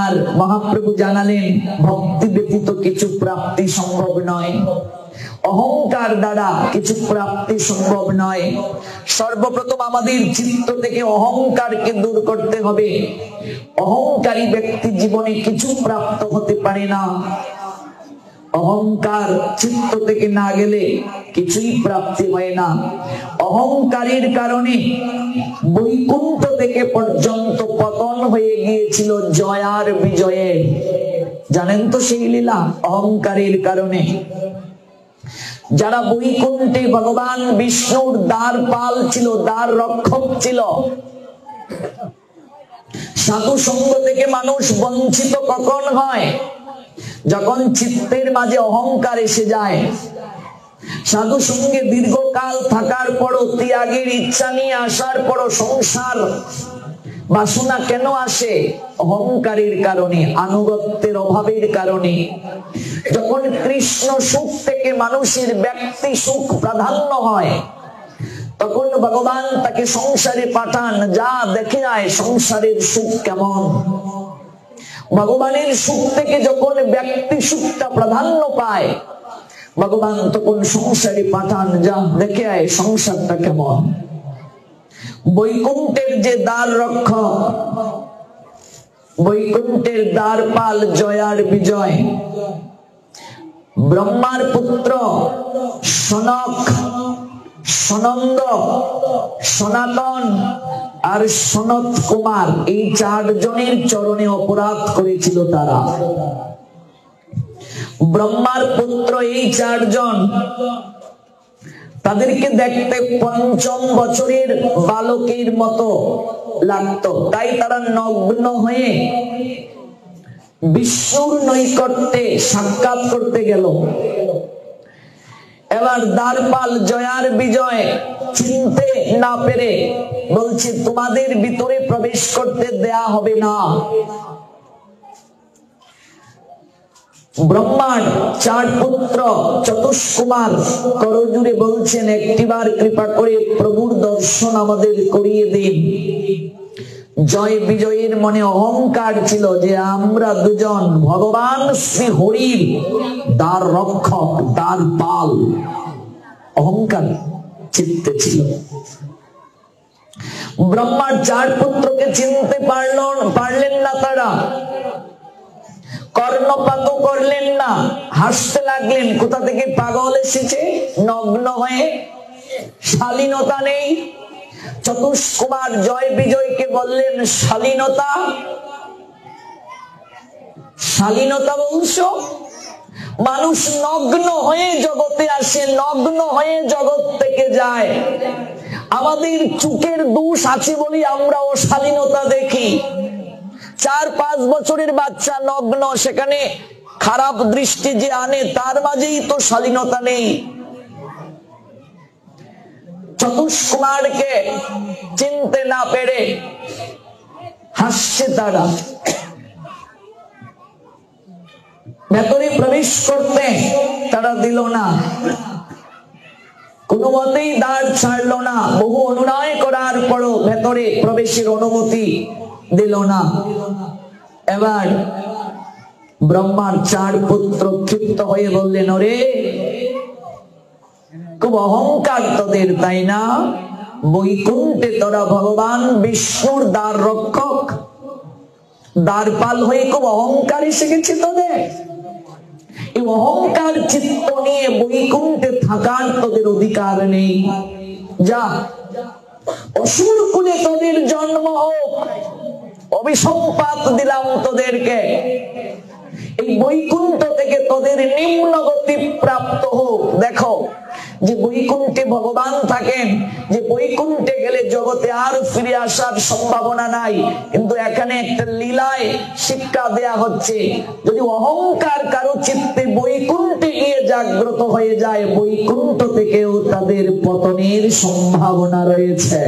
আর মহাপ্রভু জানালেন ভক্তি ব্যতীত কিছু প্রাপ্তি সম্ভব নয়, অহংকার দ্বারা কিছু প্রাপ্তি সম্ভব নয়। সর্বপ্রথম আমাদের চিত্ত থেকে অহংকারকে দূর করতে হবে। অহংকারী ব্যক্তি জীবনে কিছু প্রাপ্ত হতে পারে না। অহংকার চিত্ত থেকে না গেলে কিছুই প্রাপ্তি হয় না। অহংকারের কারণে বৈকুণ্ঠ থেকে পর্যন্ত পতন হয়ে গিয়েছিল জয়ার বিজয়ের। জানেন তো সেই লীলা? অহংকারের কারণে যারা বৈকুণ্ঠে ভগবান বিষ্ণুর দ্বারপাল ছিল, দ্বার রক্ষক ছিল। সাধু সঙ্গ থেকে মানুষ বঞ্চিত কখন হয়? যখন চিত্তের মাঝে অহংকার এসে যায়। সাধু সঙ্গে দীর্ঘকাল থাকার পরও, ত্যাগের ইচ্ছা নিয়ে আসার পরও সংসার বাসনা কেন আসে? অহংকারের কারণে, আনুগত্যের অভাবের কারণে। যখন কৃষ্ণ সুখ থেকে মানুষের ব্যক্তি সুখ প্রাধান্য হয়, তখন ভগবান তাকে সংসারে পাঠান, যা দেখে আয় সংসারের সুখ কেমন। ভগবানের সুখ থেকে যখন ব্যক্তি সুখটা প্রাধান্য পায়, ভগবান তখন সংসারে পাঠান, যা দেখে আয় সংসারটা কেমন। বৈকুণ্ঠের যে দ্বার রক্ষক, বৈকুণ্ঠের দ্বারপাল, জয়ার বিজয়, ব্রহ্মার পুত্র সনক, সনন্দ, সনাতন আর সনত কুমার, এই 4 জনের চরণে অপরাধ করেছিল তারা। ব্রহ্মার পুত্র এই 4 জন, তাদেরকে দেখতে 5ম বছরের বালকের মতো লাগতো। তাই তারা নগ্ন হয়ে বিষ্ণুর নৈকট্যে সাক্ষাৎ করতে গেল। এবার দ্বারপাল জয়ার বিজয় চিনতে না পেরে বলছে, তোমাদের ভিতরে প্রবেশ করতে দেয়া হবে না। ব্রহ্মার 4 পুত্র চতুষ্কুমার করজুড়ে বলছেন, একটিবার কৃপা করে প্রভুর দর্শন আমাদের করিয়ে দিন। জয় বিজয়ের মনে অহংকার ছিল যে আমরা দুজন ভগবান শ্রী হরির দ্বার রক্ষক, দ্বারপাল। অহংকার চিত্তে ছিল। ব্রহ্মার 4 পুত্রকে চিনতে পারলেন না তারা, কর্ণপাত করলেন না, হাসতে লাগলেন। কোথা থেকে পাগল এসেছে নগ্ন হয়ে? শালীনতা নেই। চতুষ্কুমার জয় বিজয়কে বললেন, শালীনতা, শালীনতা বলছো? মানুষ নগ্ন হয়ে জগতে আসে, নগ্ন হয়ে জগৎ থেকে যায়। আমাদের চোখের দোষ আছে বলি আমরা অশালীনতা দেখি। 4-5 বছরের বাচ্চা নগ্ন, সেখানে খারাপ দৃষ্টি যে আনে, তার মাঝেই তো শালীনতা নেই। চতুষ্কুমারকে চিনতে না পেরে হাসছে তারা। ভেতরে প্রবেশ করতে তারা দিল না, কোনো মতেই দ্বার ছাড়লো না। বহু অনুনয় করার পরও ভেতরে প্রবেশের অনুমতি দিল না। এবার ব্রহ্মার 4 পুত্র ক্ষিপ্ত হয়ে বললেন, ওরে খুব অহংকার তোদের, তাই না? বৈকুণ্ঠে তোরা ভগবান বিষ্ণুর দ্বার রক্ষক, দ্বারপাল হয়ে খুব অহংকার এসে গেছে তোদের। এই অহংকার চিত্ত নিয়ে বৈকুণ্ঠে থাকার তোদের অধিকার নেই। যা, অসুর কুলে তোদের জন্ম হোক, অভিসম্পাত দিলাম তোদেরকে। এই বৈকুণ্ঠ থেকে তোদের নিম্ন গতি প্রাপ্ত হোক। দেখো যে বৈকুণ্ঠে ভগবান থাকেন, যে বৈকুণ্ঠে গেলে জগতে আর ফিরে আসার সম্ভাবনা নাই, কিন্তু এখানে একটা লীলায় শিক্ষা দেয়া হচ্ছে। যদি অহংকার কারো চিত্তে বৈকুণ্ঠে গিয়ে জাগ্রত হয়ে যায়, বৈকুণ্ঠ থেকেও তাদের পতনের সম্ভাবনা রয়েছে।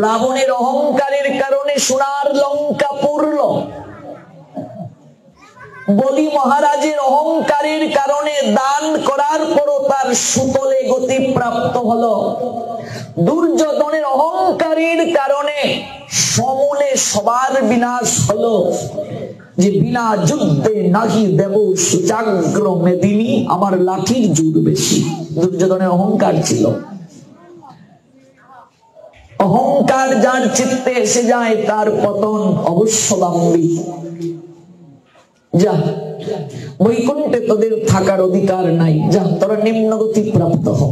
রাবণের অহংকারের কারণে সোনার লঙ্কা পুরল, বলি মহারাজের অহংকারের কারণে দান করার পরও তার সুতলে গতি প্রাপ্ত হলো। দুর্যোধনের অহংকারের কারণে সমূলে সবার বিনাশ হলো। যে বিনা যুদ্ধে নাহি দেব সুজাগ্র মেদিনী, আমার লাঠির জোর বেশি। দুর্যোধনের অহংকার ছিল। অহংকার যার চিত্তে এসে যায় তার পতন অবশ্যম্ভাবী। যা বৈকুণ্ঠে তোদের থাকার অধিকার নাই, যা তোরা নিম্নগতি প্রাপ্ত হ।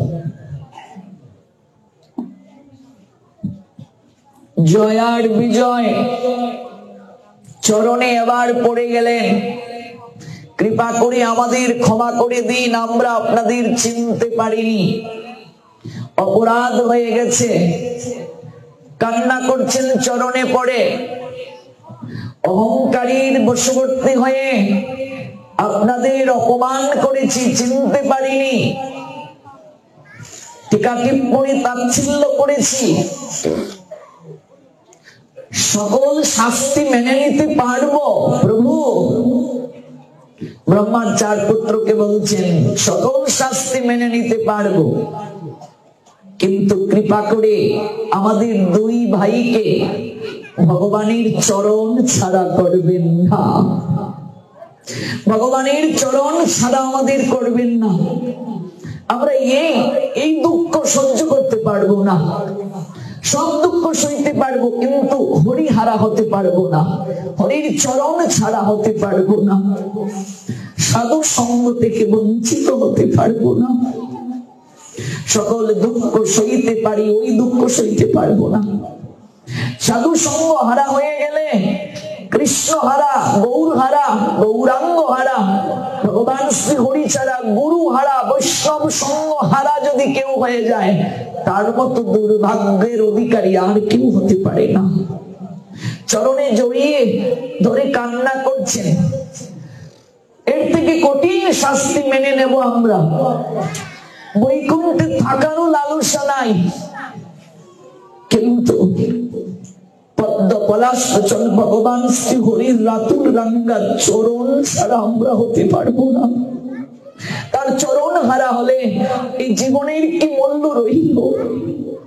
জয়ার বিজয় চরণে এবার পড়ে গেলেন, কৃপা করে আমাদের ক্ষমা করে দিন, আমরা আপনাদের চিনতে পারিনি, অপরাধ হয়ে গেছে। কান্না করছেন চরণে পড়ে। অহংকারীর বশবর্তী হয়ে আপনাদের অপমান করেছি, চিনতে পারিনি, টিকা টিপ্পণী তাচ্ছিল্য করেছি, সকল শাস্তি মেনে নিতে পারবো প্রভু। ব্রহ্মার 4 পুত্রকে বলছেন সকল শাস্তি মেনে নিতে পারবো, কিন্তু কৃপা করে আমাদের 2 ভাইকে ভগবানের চরণ ছাড়া করবেন না, ভগবানের চরণ ছাড়া আমাদের করবেন না। আমরা এই দুঃখ সহ্য করতে পারবো না। সব দুঃখ সইতে পারবো, কিন্তু হরিহারা হতে পারবো না, হরির চরণ ছাড়া হতে পারবো না, সাধু সঙ্গ থেকে বঞ্চিত হতে পারবো না। সকল দুঃখ সইতে পারি, ওই দুঃখ সইতে পারবো না। সাধু সঙ্গ হারা হয়ে গেলে কৃষ্ণ হারা, গৌর হারা, গৌরাঙ্গ হারা, ভগবান শ্রী হরি ছাড়া গুরু হারা, বৈষ্ণব সঙ্গ হারা যদি কেউ হয়ে যায়, তার মতো দুর্ভাগ্যের অধিকারী আর কেউ হতে পারে না। চরণে জড়িয়ে ধরে কান্না করছেন, এর থেকে কঠিন শাস্তি মেনে নেব আমরা। বৈকুণ্ঠে থাকারও লালসা নাই, কিন্তু পদ্ম পলাশ ভগবান শ্রী হরির রাতুল রাঙ্গা চরণ ছাড়া আমরা হতে পারবো না। তার চরণ হারা হলে এই জীবনের কি মূল্য রইল?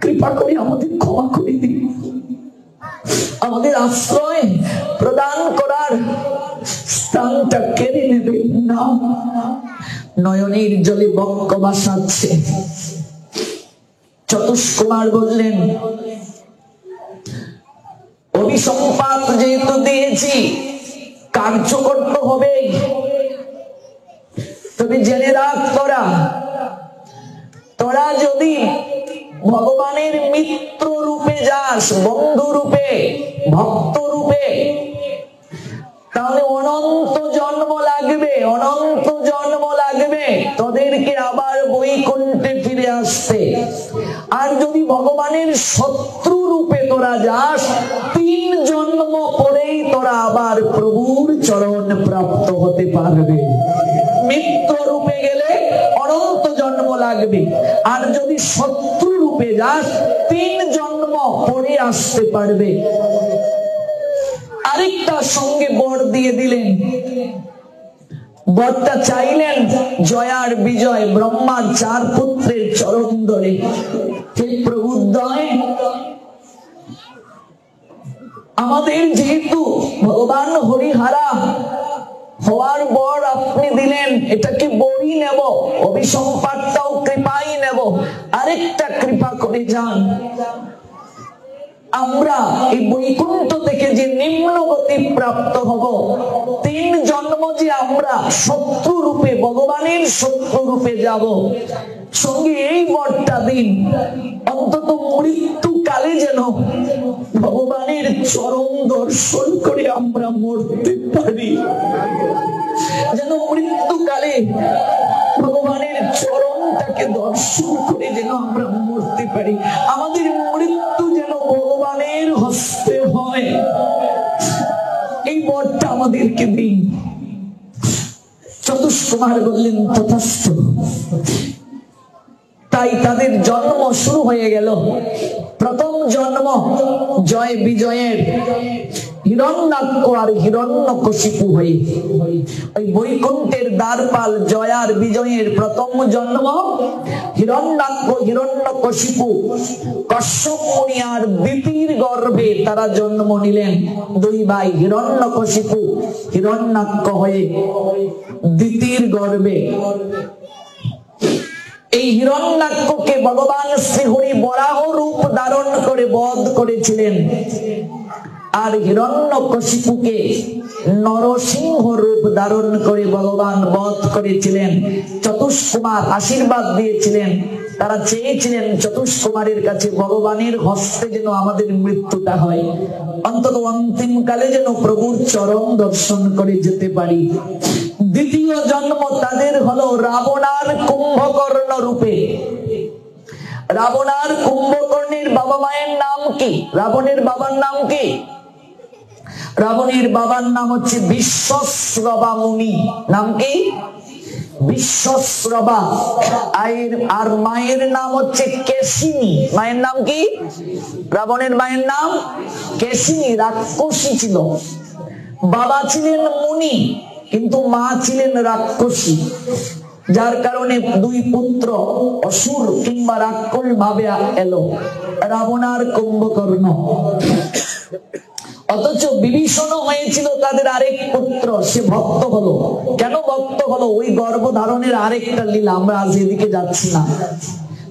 কৃপা করে আমাদের ক্ষমা করে দিন, আমাদের আশ্রয় প্রদান করার স্থানটা কেড়ে নেবেন না। নয়নের জলে বক্ষ ভাসাচ্ছে। চতুষ্কুমার বললেন, অভিসম্পাত যেহেতু দিয়েছি, কার্য করতে হবে। তবে জেনে রাখ, তোরা যদি ভগবানের মিত্র রূপে যাস, বন্ধু রূপে, ভক্ত রূপে, তাহলে অনন্ত জন্ম লাগবে, অনন্ত জন্ম লাগবে তোদেরকে আবার বৈকুণ্ঠে ফিরে আসতে। আর যদি ভগবানের শত্রু রূপে তোরা যাস, 3 জন্ম পরেই তোরা আবার প্রভুর চরণ প্রাপ্ত হতে পারবে। মিত্র রূপে গেলে অনন্ত জন্ম লাগবে, আর যদি শত্রু রূপে যাস 3 জন্ম পরে আসতে পারবে। আরেকটা সঙ্গে বর দিয়ে দিলেন। বরটা চাইলেন জয়ার বিজয়, ব্রহ্মার 4 পুত্রের চরণ ধরে। হে প্রভুদ্বয়, আমাদের যেহেতু ভগবান হরিহারা হওয়ার বর আপনি দিলেন, এটা কি বরই নেব, অভিসম্পাতটাও কৃপাই নেব। আরেকটা কৃপা করে যান, আমরা এই বৈকুণ্ঠ থেকে যে নিম্ন গতি প্রাপ্ত হব, 3 জন্ম যে আমরা শত্রু রূপে, ভগবানের শত্রু রূপে যাব, সঙ্গে এই বরটা দিন, অন্তত মৃত্যু কালে যেন ভগবানের চরণ দর্শন করে আমরা মরতে পারি, যেন মৃত্যু কালে ভগবানের চরণটাকে দর্শন করে যেন আমরা মরতে পারি। আমাদের মৃত্যু যেন ভগবানের হস্তে হয়, এই বরটা আমাদেরকে দিন। চতুষ্কুমার বললেন তথাস্তু। তাই তাদের জন্ম শুরু হয়ে গেল। প্রথম জন্ম জয় বিজয়ের, হিরণ্যাক্ষ আর হিরণ্যকশিপু হয়ে। ওই বৈকুণ্ঠের দ্বারপাল জয়ার বিজয়ের প্রথম জন্ম হিরণ্যাক্ষ হিরণ্যকশিপু কশ্যপ মুনি আর দিতির গর্ভে তারা জন্ম নিলেন। দুই ভাই হিরণ্যকশিপু হিরণ্যাক্ষ হয়ে দিতির গর্ভে। এই হিরণ্যাক্ষকে ভগবান শ্রীহরি বরাহ রূপ ধারণ করে বধ করেছিলেন, আর হিরণ্যকশিপুকে নরসিংহ রূপ ধারণ করে ভগবান বধ করেছিলেন। চতুষ্কুমার আশীর্বাদ দিয়েছিলেন, তারা চেয়েছিলেন চতুষ্কুমারের কাছে ভগবানের হস্তে যেন আমাদের মৃত্যুটা হয়, অন্তত অন্তিম কালে যেন প্রভুর চরণ দর্শন করে যেতে পারি। দ্বিতীয় জন্ম তাদের হলো রাবণার কুম্ভকর্ণ রূপে। রাবণার কুম্ভকর্ণের বাবা মায়ের নাম কি? রাবণের বাবার নাম কি? রাবণের বাবার নাম হচ্ছে বিশ্বশ্রবা মুনি। নাম কি? বিশ্বশ্রবা। আর মায়ের নাম হচ্ছে কেশিনী। মায়ের নাম কি? রাবণের মায়ের নাম কেশিনী, রাক্ষসী ছিল। বাবা ছিলেন মুনি কিন্তু মা ছিলেন রাক্ষসী, যার কারণে দুই পুত্র অসুর কিংবা রাক্ষস ভাবে এলো, রাবণ আর কুম্ভকর্ণ। অথচ বিভীষণ হয়েছিল তাদের আরেক পুত্র, সে ভক্ত হলো। কেন ভক্ত হলো? ওই গর্ভধারণের আরেকটা লীলা, আমরা আজ এদিকে যাচ্ছি না।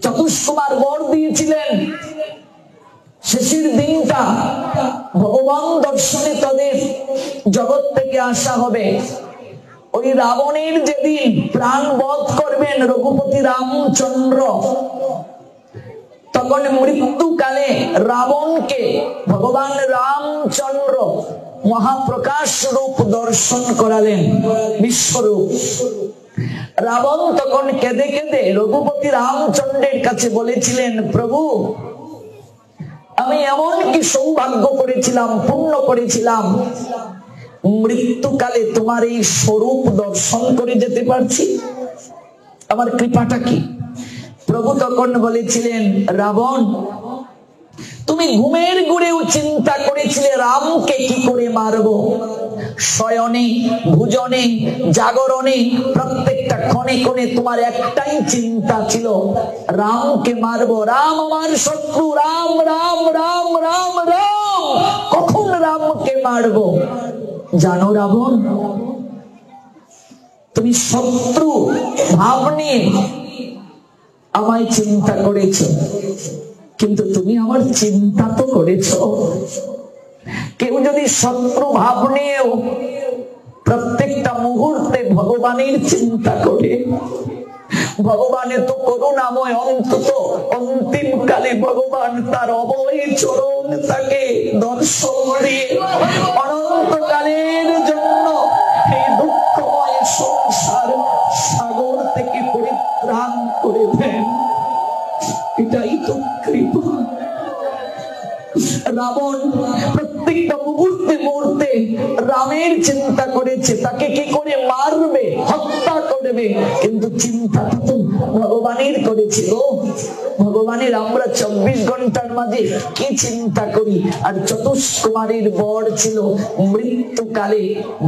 চতুষ্কুমার বর দিয়েছিলেন শেষের দিনটা ভগবান দর্শনে তাদের জগৎ থেকে আসা হবে। ওই রাবণের যেদিন প্রাণ বধ করবেন রঘুপতি রামচন্দ্র, তখন মৃত্যুকালে রাবণকে ভগবান রামচন্দ্র মহাপ্রকাশ রূপ দর্শন করালেন, বিশ্বরূপ। রাবণ তখন কেঁদে কেঁদে রঘুপতি রামচন্দ্রের কাছে বলেছিলেন, প্রভু আমি এমন কি সৌভাগ্য করেছিলাম, পুণ্য করেছিলাম, মৃত্যুকালে তোমার এই স্বরূপ দর্শন করে যেতে পারছি, আমার কৃপাটা কি? প্রভু তখন বলেছিলেন, রাবণ তুমি ঘুমের ঘুরেও চিন্তা করেছিলে রামকে কি করে মারবো। শয়নে ভোজনে জাগরণে প্রত্যেকটা ক্ষণে ক্ষণে তোমার একটাই চিন্তা ছিল, রামকে মারবো। রাম আমার শত্রু, রাম রাম রাম রাম রাম, কখন রামকে মারবো। জানো রাবণ, তুমি শত্রু ভাব নিয়ে আমায় চিন্তা করেছ, কিন্তু তুমি আমার চিন্তা তো করেছ। কেউ যদি শত্রু ভাব নিয়েও প্রত্যেকটা মুহূর্তে ভগবানের চিন্তা করে, ভগবানের তো করুণাময়, অন্তত অন্তিম কালে ভগবান তার অভয় চরণ তাকে দর্শন দিয়ে অনন্তকালের জন্য এই দুঃখময় সংসার সাগর থেকে পরিত্রাণ করে দেন। এটাই তো কৃপা। রাবণ প্রত্যেকটা মুহূর্তে মুহূর্তে রামের চিন্তা করেছে, তাকে কি করে মারবে, হত্যা করবে, কিন্তু চিন্তাটা তো ভগবানের করেছিল। ভগবানের আমরা 24 ঘন্টার মাঝে কি চিন্তা করি। আর চতুষ্কুমারের বর ছিল মৃত্যুকালে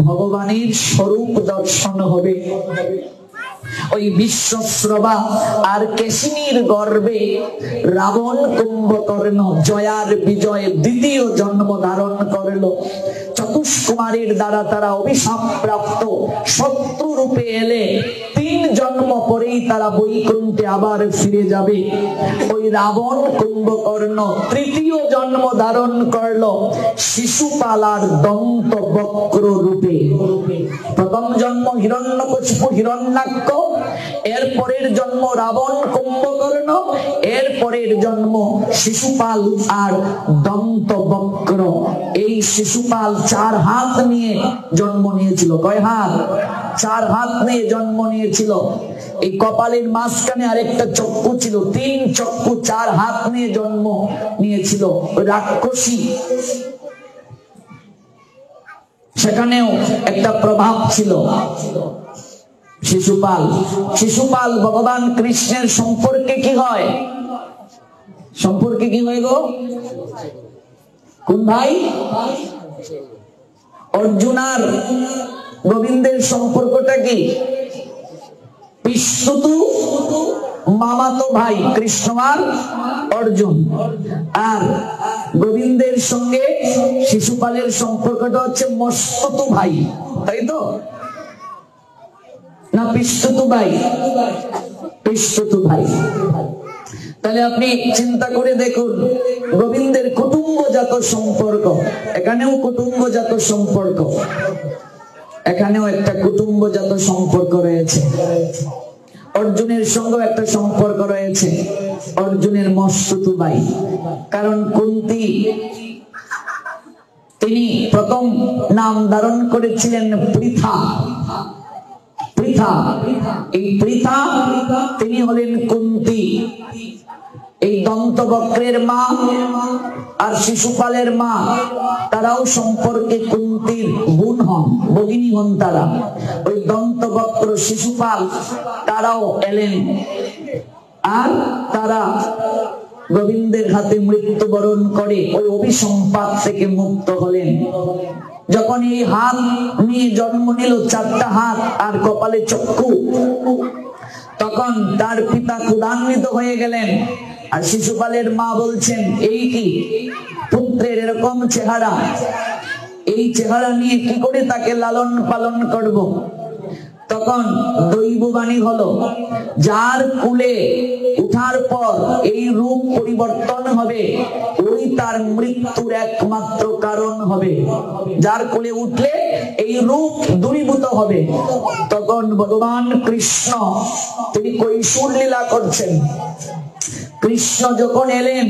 ভগবানের স্বরূপ দর্শন হবে। ওই বিশ্বশ্রবা আর কেশিনীর গর্ভে রাবণ কুম্ভকর্ণ জয়ার বিজয় দ্বিতীয় জন্ম ধারণ করলো। চতুষ্কুমারের দ্বারা তারা অভিশাপ প্রাপ্ত শত্রু রূপে এলে 3 জন্ম পরেই তারা বৈকুণ্ঠে আবার ফিরে যাবে। ওই রাবণ কুম্ভকর্ণ তৃতীয় জন্ম ধারণ করলো শিশুপাল আর দন্ত বক্র রূপে। প্রথম জন্ম হিরণ্যকশিপু হিরণ্যাক্ষ, এর পরের জন্ম রাবণ কুম্ভকর্ণ, এর পরের জন্ম শিশুপাল আর দন্ত বক্র। এই শিশুপাল 4 হাত নিয়ে জন্ম নিয়েছিল। কয় হাত? 4 হাত নিয়ে জন্ম নিয়েছিল। এই কপালের মাঝখানে আরেকটা চক্ষু ছিল, 3 চক্ষু, 4 হাত নিয়ে জন্ম নিয়েছিল। রাক্ষসী, সেখানেও একটা প্রভাব ছিল। শিশুপাল, শিশুপাল ভগবান কৃষ্ণের সম্পর্কে কি হয়? সম্পর্কে কি হয় গো? কোন ভাই? অর্জুন আর গোবিন্দের সম্পর্কটা কি? পিসতুতু মামাতো ভাই কৃষ্ণ আর অর্জুন। আর গোবিন্দের সঙ্গে শিশুপালের সম্পর্কটা হচ্ছে মস্তুতু ভাই, তাই তো না? পিসতুতু ভাই, পিসতুতু ভাই। তাহলে আপনি চিন্তা করে দেখুন, গোবিন্দের কুটুম্বজাত সম্পর্ক, এখানেও কুটুম্বজাত সম্পর্ক, এখানেও একটা কুটুম্বজাত সম্পর্ক রয়েছে। অর্জুনের সঙ্গে একটা সম্পর্ক রয়েছে, অর্জুনের মস্তুতু ভাই। কারণ কুন্তী তিনি প্রথম নাম ধারণ করেছিলেন পৃথা। পৃথা, এই পৃথা তিনি হলেন কুন্তী। এই দন্তবক্রের মা আর শিশুপালের মা, তারাও সম্পর্কে কুন্তীর বোন হন, ভগিনী হন তারা। ওই দন্তবক্র শিশুপাল তারাও এলেন, আর তারা গোবিন্দের হাতে মৃত্যুবরণ করে ওই অভিসম্পাত থেকে মুক্ত হলেন। যখন এই হাত নিয়ে জন্ম নিল, চারটা হাত আর কপালে চক্ষু, তখন তার পিতা ক্রোধান্বিত হয়ে গেলেন। আর শিশুপালের মা বলছেন, এই কি পুত্রের এরকম চেহারা, এই চেহারা নিয়ে কি করে তাকে লালন পালন করব? তখন দৈববাণী হলো, যার কুলে উঠার পর এই রূপ পরিবর্তন হবে, ওই তার মৃত্যুর একমাত্র কারণ হবে। যার কুলে উঠলে এই রূপ দূরীভূত হবে। তখন ভগবান কৃষ্ণ তিনি কৈশোর লীলা করছেন। কৃষ্ণ যখন এলেন,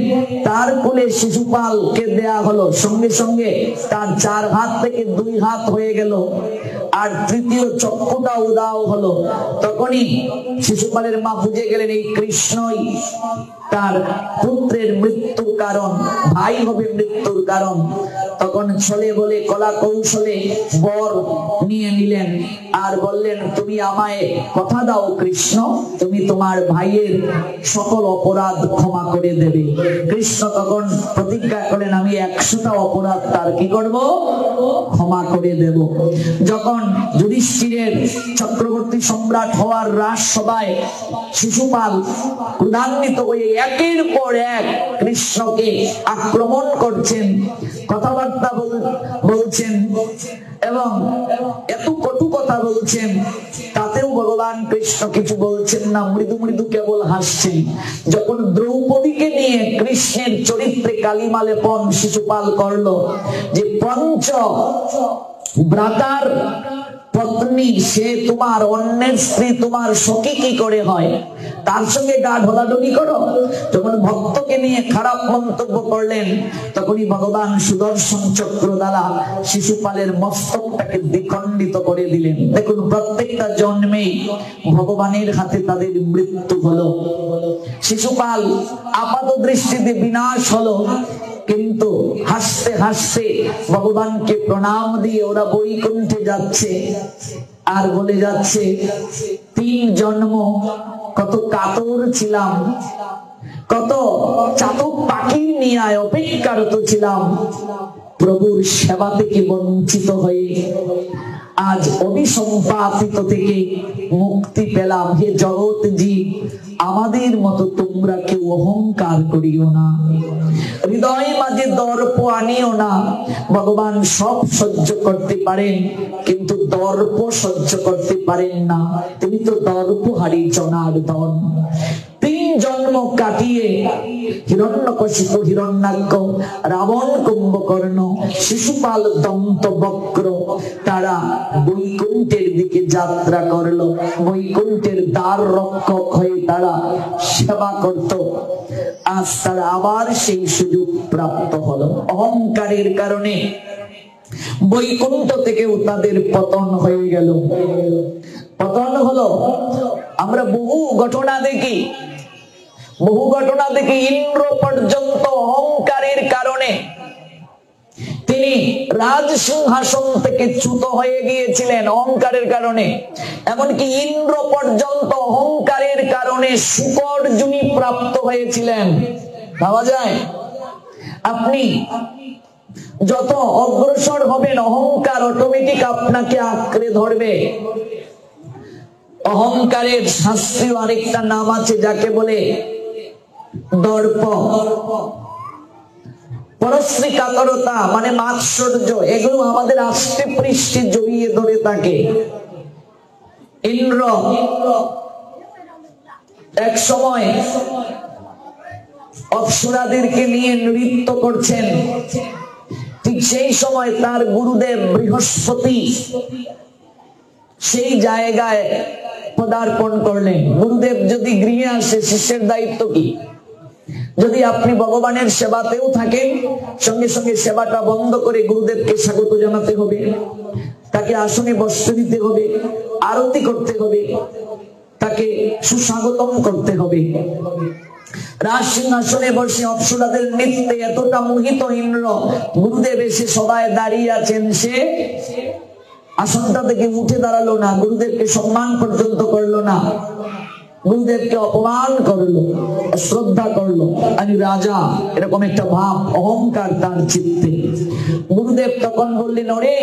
তার কোলে শিশুপালকে দেয়া হলো, সঙ্গে সঙ্গে তার 4 হাত থেকে 2 হাত হয়ে গেল, আর তৃতীয় চক্ষুটা উদাও হলো। তখনই শিশুপালের মা বুঝে গেলেন এই কৃষ্ণই তার পুত্রের মৃত্যুর কারণ, ভাই হবে মৃত্যুর কারণ। তখন ছলে বলে কলা কৌশলে বর নিয়ে নিলেন, আর বললেন, তুমি আমায় কথা দাও কৃষ্ণ, তুমি তোমার ভাইয়ের সকল অপরাধ ক্ষমা করে দেবে। কৃষ্ণ তখন প্রতিজ্ঞা করেন, আমি 100টা অপরাধ তার কি করব? ক্ষমা করে দেব। যখন যুধিষ্ঠিরের চক্রবর্তী সম্রাট হওয়ার রাজসভায় শিশুপাল ক্রোধান্বিত হয়ে একের পর এক কৃষ্ণকে আক্রমণ করছেন, কথাবার্তা বলছেন এবং এত কটু কথা বলছেন, তাতেও ভগবান কৃষ্ণ কিছু বলছেন না, মৃদু মৃদু কেবল হাসছেন। যখন দ্রৌপদীকে নিয়ে কৃষ্ণের চরিত্রে কালিমা লেপন শিশুপাল করলো, যে পঞ্চ ভ্রাতার পত্নী সে তোমার, অন্যের স্ত্রী তোমার সখী কি করে হয়, তার সঙ্গে গা ঢলাঢলি করো। যখন ভক্তকে নিয়ে খারাপ মন্তব্য করলেন, তখনই ভগবান সুদর্শন চক্র দ্বারা শিশুপালের মস্তকটাকে দ্বিখণ্ডিত করে দিলেন। দেখুন, প্রত্যেকটা জন্মেই ভগবানের হাতে তাদের মৃত্যু হলো। শিশুপাল আপাত দৃষ্টিতে বিনাশ হলো, কিন্তু হাসতে হাসতে ভগবানকে প্রণাম দিয়ে ওরা বৈকুণ্ঠে যাচ্ছে। আর বলে যাচ্ছে, 3 জন্ম কত কাতর ছিলাম, কত চাতক পাখির নিয়ে অপেক্ষারত ছিলাম, প্রভুর সেবা থেকে বঞ্চিত হয়ে আজ অভিসম্পাতিত থেকে মুক্তি পেলাম। হে জগৎ জীব, আমাদের মতো তোমরা কেউ অহংকার করিও না, হৃদয় মাঝে দর্প আনিও না। ভগবান সব সহ্য করতে পারেন, কিন্তু দর্প সহ্য করতে পারেন না। তিনি তো দর্পহারী জনার্দন। 3 জন্ম কাটিয়ে হিরণ্যকশিপু, হিরণ্যাক্ষ, রাবণ, কুম্ভকর্ণ, শিশুপাল, দন্তবক্র তারা বৈকুণ্ঠের দিকে যাত্রা করলো। বৈকুণ্ঠের দ্বার রক্ষক হয়ে তারা সেবা করত। আজ তারা আবার সেই সুযোগ প্রাপ্ত হলো। অহংকারের কারণে বৈকুণ্ঠ থেকেও তাদের পতন হয়ে গেল। পতন হলো। আমরা বহু ঘটনা দেখি, ইন্দ্র পর্যন্ত অহংকারের কারণে তিনি রাজ সিংহাসন থেকে চ্যুত হয়ে গিয়েছিলেন, অহংকারের কারণে। এমনকি ইন্দ্র পর্যন্ত অহংকারের কারণে শূকর যোনি প্রাপ্ত হয়েছিলেন। ভাবা যায়? আপনি যত অগ্রসর হবেন অহংকার অটোমেটিক আপনাকে আঁকড়ে ধরবে। অহংকারের শাস্ত্রীয় আরেকটা নাম আছে যাকে বলে দর্প। পরশ্রী কাতরতা মানে মাৎসর্য, এগুলো আমাদের আষ্টে পৃষ্ঠে জড়িয়ে ধরে থাকে। ইন্দ্র এক সময় অপ্সরাদেরকে নিয়ে নৃত্য করছেন, ঠিক সেই সময় তার গুরুদেব বৃহস্পতি সেই জায়গায় পদার্পণ করলেন। গুরুদেব যদি গৃহে আসে শিষ্যের দায়িত্ব কি? যদি আপনি ভগবানের সেবাতেও থাকেন, সঙ্গে সঙ্গে সেবাটা বন্ধ করে গুরুদেবকে স্বাগত জানাতে হবে, তাকে আসনে বসতে দিতে হবে, আরতি করতে হবে, তাকে সুস্বাগতম করতে হবে। রাজ সিংহাসনে বসে অপ্সরাদের নৃত্যে এতটা মোহিত ইন্দ্র, গুরুদেব এসে সবাই দাঁড়িয়ে আছেন, সে আসনটা থেকে উঠে দাঁড়ালো না, গুরুদেবকে সম্মান পর্যন্ত করলো না, গুরুদেবকে অপমান করলো, শ্রদ্ধা করলো। আমি রাজা, এরকম একটা ভাব, অহংকার তার চিত্তে। গুরুদেব তখন বললেন, ওরে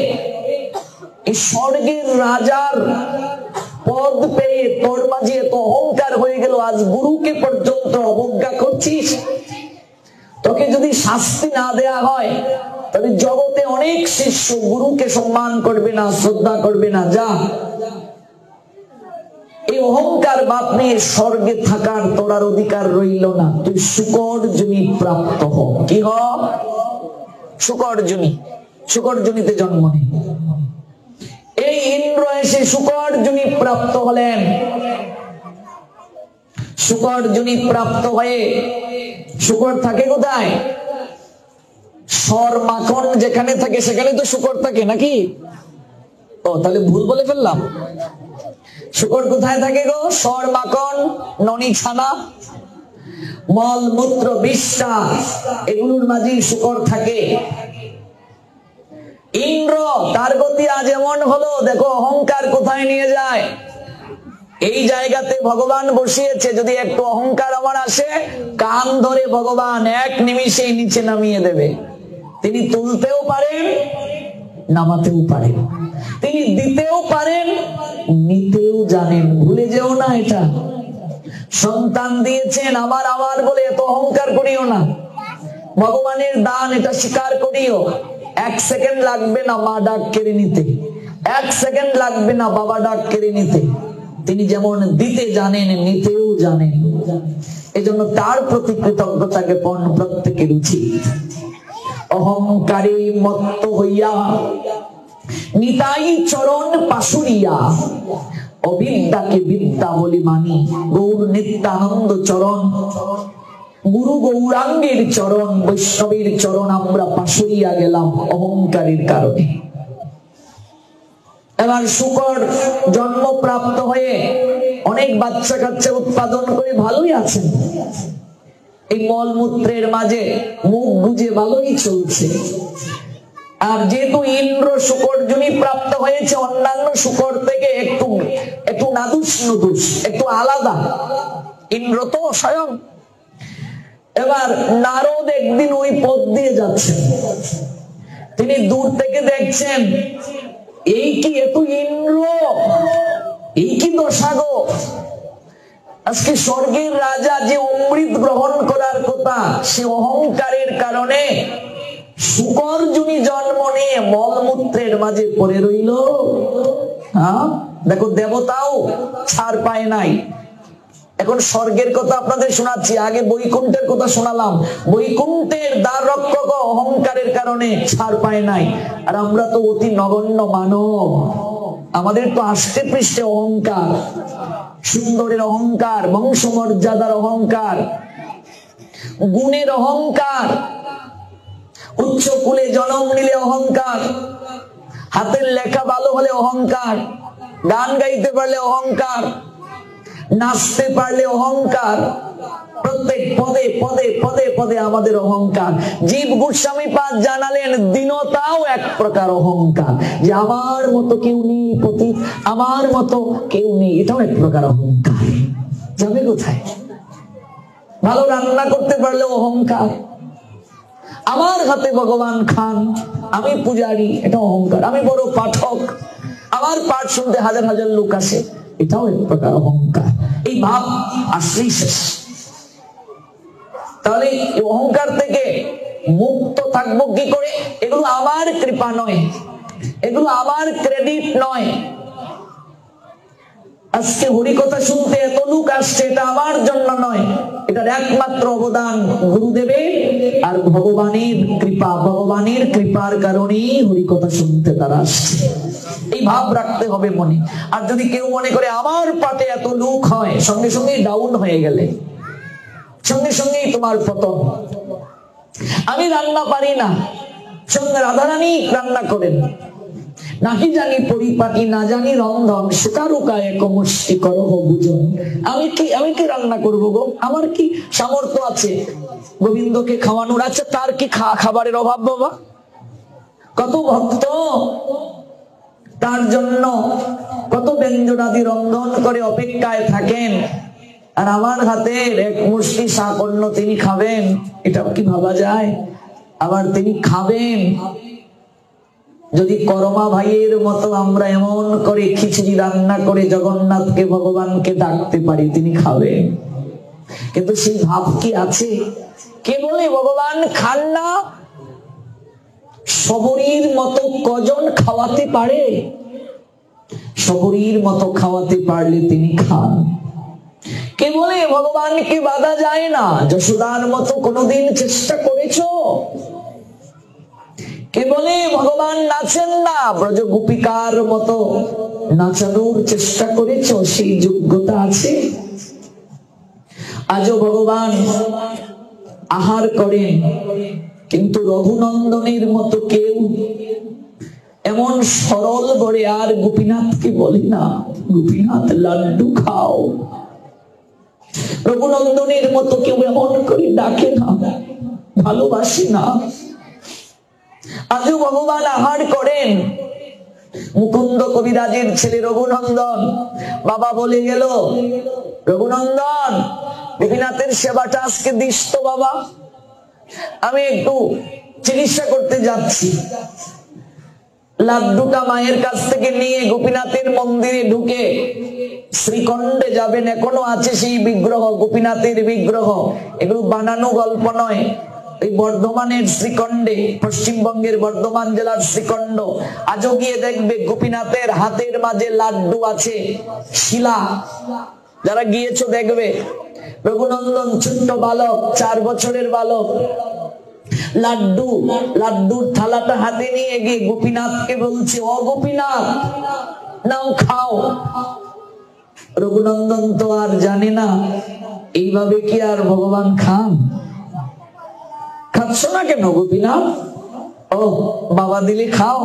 এই স্বর্গের রাজার পদ পেয়ে তোর মাঝে এত অহংকার হয়ে গেল, আজ গুরুকে পর্যন্ত অবজ্ঞা করছিস। তোকে যদি শাস্তি না দেয়া হয় তবে জগতে অনেক শিষ্য গুরুকে সম্মান করবে না, শ্রদ্ধা করবে না। যা, এই অহংকার বাপ নিয়ে স্বর্গে থাকার তোর আর অধিকার রইল না, তুই শুকরজনী প্রাপ্ত হ। কি হ? শুকরজনী। শুকরজনীতে জন্ম নেই। এই ইন্দ্র এসে শুকরজনী প্রাপ্ত হলেন। শুকরজনী প্রাপ্ত হয়ে, শুকর থাকে কোথায়? সর মাখন যেখানে থাকে সেখানে তো শুকর থাকে নাকি? ও তাহলে ভুল বলে ফেললাম। শুকর কোথায় থাকে গো? সর মাখন, ননি ছানা, মল মূত্র বিশ্বা, এগুলোর মাঝেই শুকর থাকে। ইন্দ্র তার গতি আজ এমন হলো, দেখো অহংকার কোথায় নিয়ে যায়। এই জায়গাতে ভগবান বসিয়েছে, যদি একটু অহংকার আমার আসে, কান ধরে ভগবান এক নিমিষেই নিচে নামিয়ে দেবে। তিনি তুলতেও পারেন, নামাতেও পারেন, তিনি দিতেও পারেন, নিতেও জানেন। ভুলে যেও না এটা। সন্তান দিয়েছেন, আমার আমার বলে এত অহংকার করিও না। ভগবানের দান, এটা স্বীকার করিও। 1 সেকেন্ড লাগবে না মা ডাক কেড়ে নিতে, 1 সেকেন্ড লাগবে না বাবা ডাক কেড়ে নিতে। তিনি যেমন দিতে জানেন, নিতেও জানেন। এজন্য তার প্রতি কৃতজ্ঞতা জ্ঞাপন প্রত্যেকের উচিত। অহংকারে মত্ত হইয়া নিতাই চরণ পাশুরিয়া, অবিদ্যাকে বিদ্যা বলি মানি, গৌর নিত্যানন্দ চরণ, গুরু গৌরাঙ্গের চরণ, বৈষ্ণবের চরণ আমরা পাশুরিয়া গেলাম অহংকারের কারণে। এবার শুকর জন্মপ্রাপ্ত হয়ে অনেক বাচ্চা কাচ্চা উৎপাদন করে ভালোই আছেন, এই মলমূত্রের মাঝে মুখ গুজে ভালোই চলছে। আর যেহেতু ইন্দ্র শুকরজনী প্রাপ্ত হয়েছে, অন্যান্য শুকর থেকে একটু নাদুস নুদুস, একটু আলাদা। ইন্দ্র তো স্বয়ং। এবার নারদ একদিন ওই পথ দিয়ে যাচ্ছেন, তিনি দূর থেকে দেখছেন, এই কি এত ইন্দ্র, এই কি দশা গো। আজকে স্বর্গের রাজা যে অমৃত গ্রহণ করার কথা, সে অহংকারের কারণে শুকরজনী জন্ম নিয়ে মলমূত্রের মাঝে পড়ে রইল। হ্যাঁ, দেখো দেবতাও ছাড় পায় নাই। এখন স্বর্গের কথা আপনাদের শোনাচ্ছি, আগে বৈকুণ্ঠের কথা শোনালাম। বৈকুণ্ঠের দ্বার রক্ষক অহংকারের কারণে ছাড় পায় নাই। আর আমরা তো অতি নগণ্য মানব, আমাদের তো আষ্টে পৃষ্ঠে অহংকার, সুন্দরের অহংকার, বংশমর্যাদার অহংকার, গুণের অহংকার, উচ্চ কুলে জন্ম নিলে অহংকার, হাতের লেখা ভালো হলে অহংকার, গান গাইতে পারলে অহংকার, নাচতে পারলে অহংকার, প্রত্যেক পদে পদে পদে পদে আমাদের অহংকার। জীব গোস্বামী পাদ জানালেন, দীনতাও এক প্রকার অহংকার, যে আমার মতো কেউ নেই, পতিত আমার মতো কেউ নেই, এটাও এক প্রকার অহংকার। যাবে কোথায়? ভালো রান্না করতে পারলে অহংকার, আমার হাতে ভগবান খান, আমি পূজারি, এটা অহংকার। আমি বড় পাঠক, আমার পাঠ শুনতে হাজার হাজার লোক আসে, এটাও এক প্রকার অহংকার। এই ভাব আসলেই শেষ। তাহলে এই অহংকার থেকে মুক্ত থাকবো কি করে? এগুলো আমার কৃপা নয়, এগুলো আমার ক্রেডিট নয়। আজকে হরিকথা শুনতে এত লোক আসছে, এটা আমার জন্য নয়, এটার একমাত্র অবদান গুরুদেবের আর ভগবানের কৃপা। ভগবানের কৃপার কারণেই হরিকথা শুনতে তারা আসছে, এই ভাব রাখতে হবে মনে। আর যদি কেউ মনে করে আমার পাটে এত লোক হয়, সঙ্গে সঙ্গে ডাউন হয়ে গেলে সঙ্গে সঙ্গেই তোমার পতন। আমি রান্না পারি না, সঙ্গে রাধারানী রান্না করেন, নাকি জানি পরিপাটি, না জানি রন্ধন, সুকারুকায় কমষ্টি করহ বুঝন। আমি কি রান্না করবো গো? আমার কি সামর্থ্য আছে গোবিন্দকে খাওয়ানোর? আছে তার কি খাবারের অভাব বাবা? কত ভক্ত তার জন্য কত ব্যঞ্জনাদি রন্ধন করে অপেক্ষায় থাকেন, আর আমার হাতের এক মুষ্টি শাক অন্য তিনি খাবেন, এটাও কি ভাবা যায়? আবার তিনি খাবেন। যদি করমা ভাইয়ের মতো আমরা এমন করে খিচুড়ি রান্না করে জগন্নাথকে ভগবানকে ডাকতে পারি, তিনি খাবেন। কিন্তু সেই ভাব কি আছে? কে বলে ভগবান খান না? শবরীর মতো কজন খাওয়াতে পারে? শবরীর মতো খাওয়াতে পারলে তিনি খান। কে বলে ভগবানকে বাধা যায় না? যশোদার মতো কোনোদিন চেষ্টা করেছো? কে বলে ভগবান নাচেন না? ব্রজ গোপিকার মতো নাচানোর চেষ্টা করেছো? সেই যোগ্যতা আছে? আজও ভগবান আহার করেন, কিন্তু রঘুনন্দনের মতো কেউ এমন সরল বলে আর গোপীনাথকে বলে না, গোপীনাথ লাড্ডু খাও। রঘুনন্দনের মতো কেউ এমন করে ডাকে না, ভালোবাসে না। আজও ভগবান আহার করেন। মুকুন্দ কবিরাজের ছেলে রঘুনন্দন বাবা বলে গেল, রঘুনন্দন গোপীনাথের সেবাটা আজকে দিস তো বাবা, আমি একটু চিকিৎসা করতে যাচ্ছি। লাড্ডুটা মায়ের কাছ থেকে নিয়ে গোপীনাথের মন্দিরে ঢুকে শ্রীখণ্ডে যাবেন। এখনো আছে সেই বিগ্রহ, গোপীনাথের বিগ্রহ। এগুলো বানানো গল্প নয়। এই বর্ধমানের শ্রীখণ্ডে, পশ্চিমবঙ্গের বর্ধমান জেলার শ্রীখণ্ড, আজও গিয়ে দেখবে গোপীনাথের হাতের মাঝে লাড্ডু আছে, শিলা। যারা গিয়েছো দেখবে, রঘুনন্দন ছোট্ট বালক, 4 বছরের বালক, লাড্ডুর থালাটা হাতে নিয়ে গিয়ে গোপীনাথকে বলছে, ও গোপীনাথ নাও খাও। রঘুনন্দন তো আর জানে না এইভাবে কি আর ভগবান খান? খাচ্ছ না কেন গোপীনাথ? ও বাবা দিলে খাও,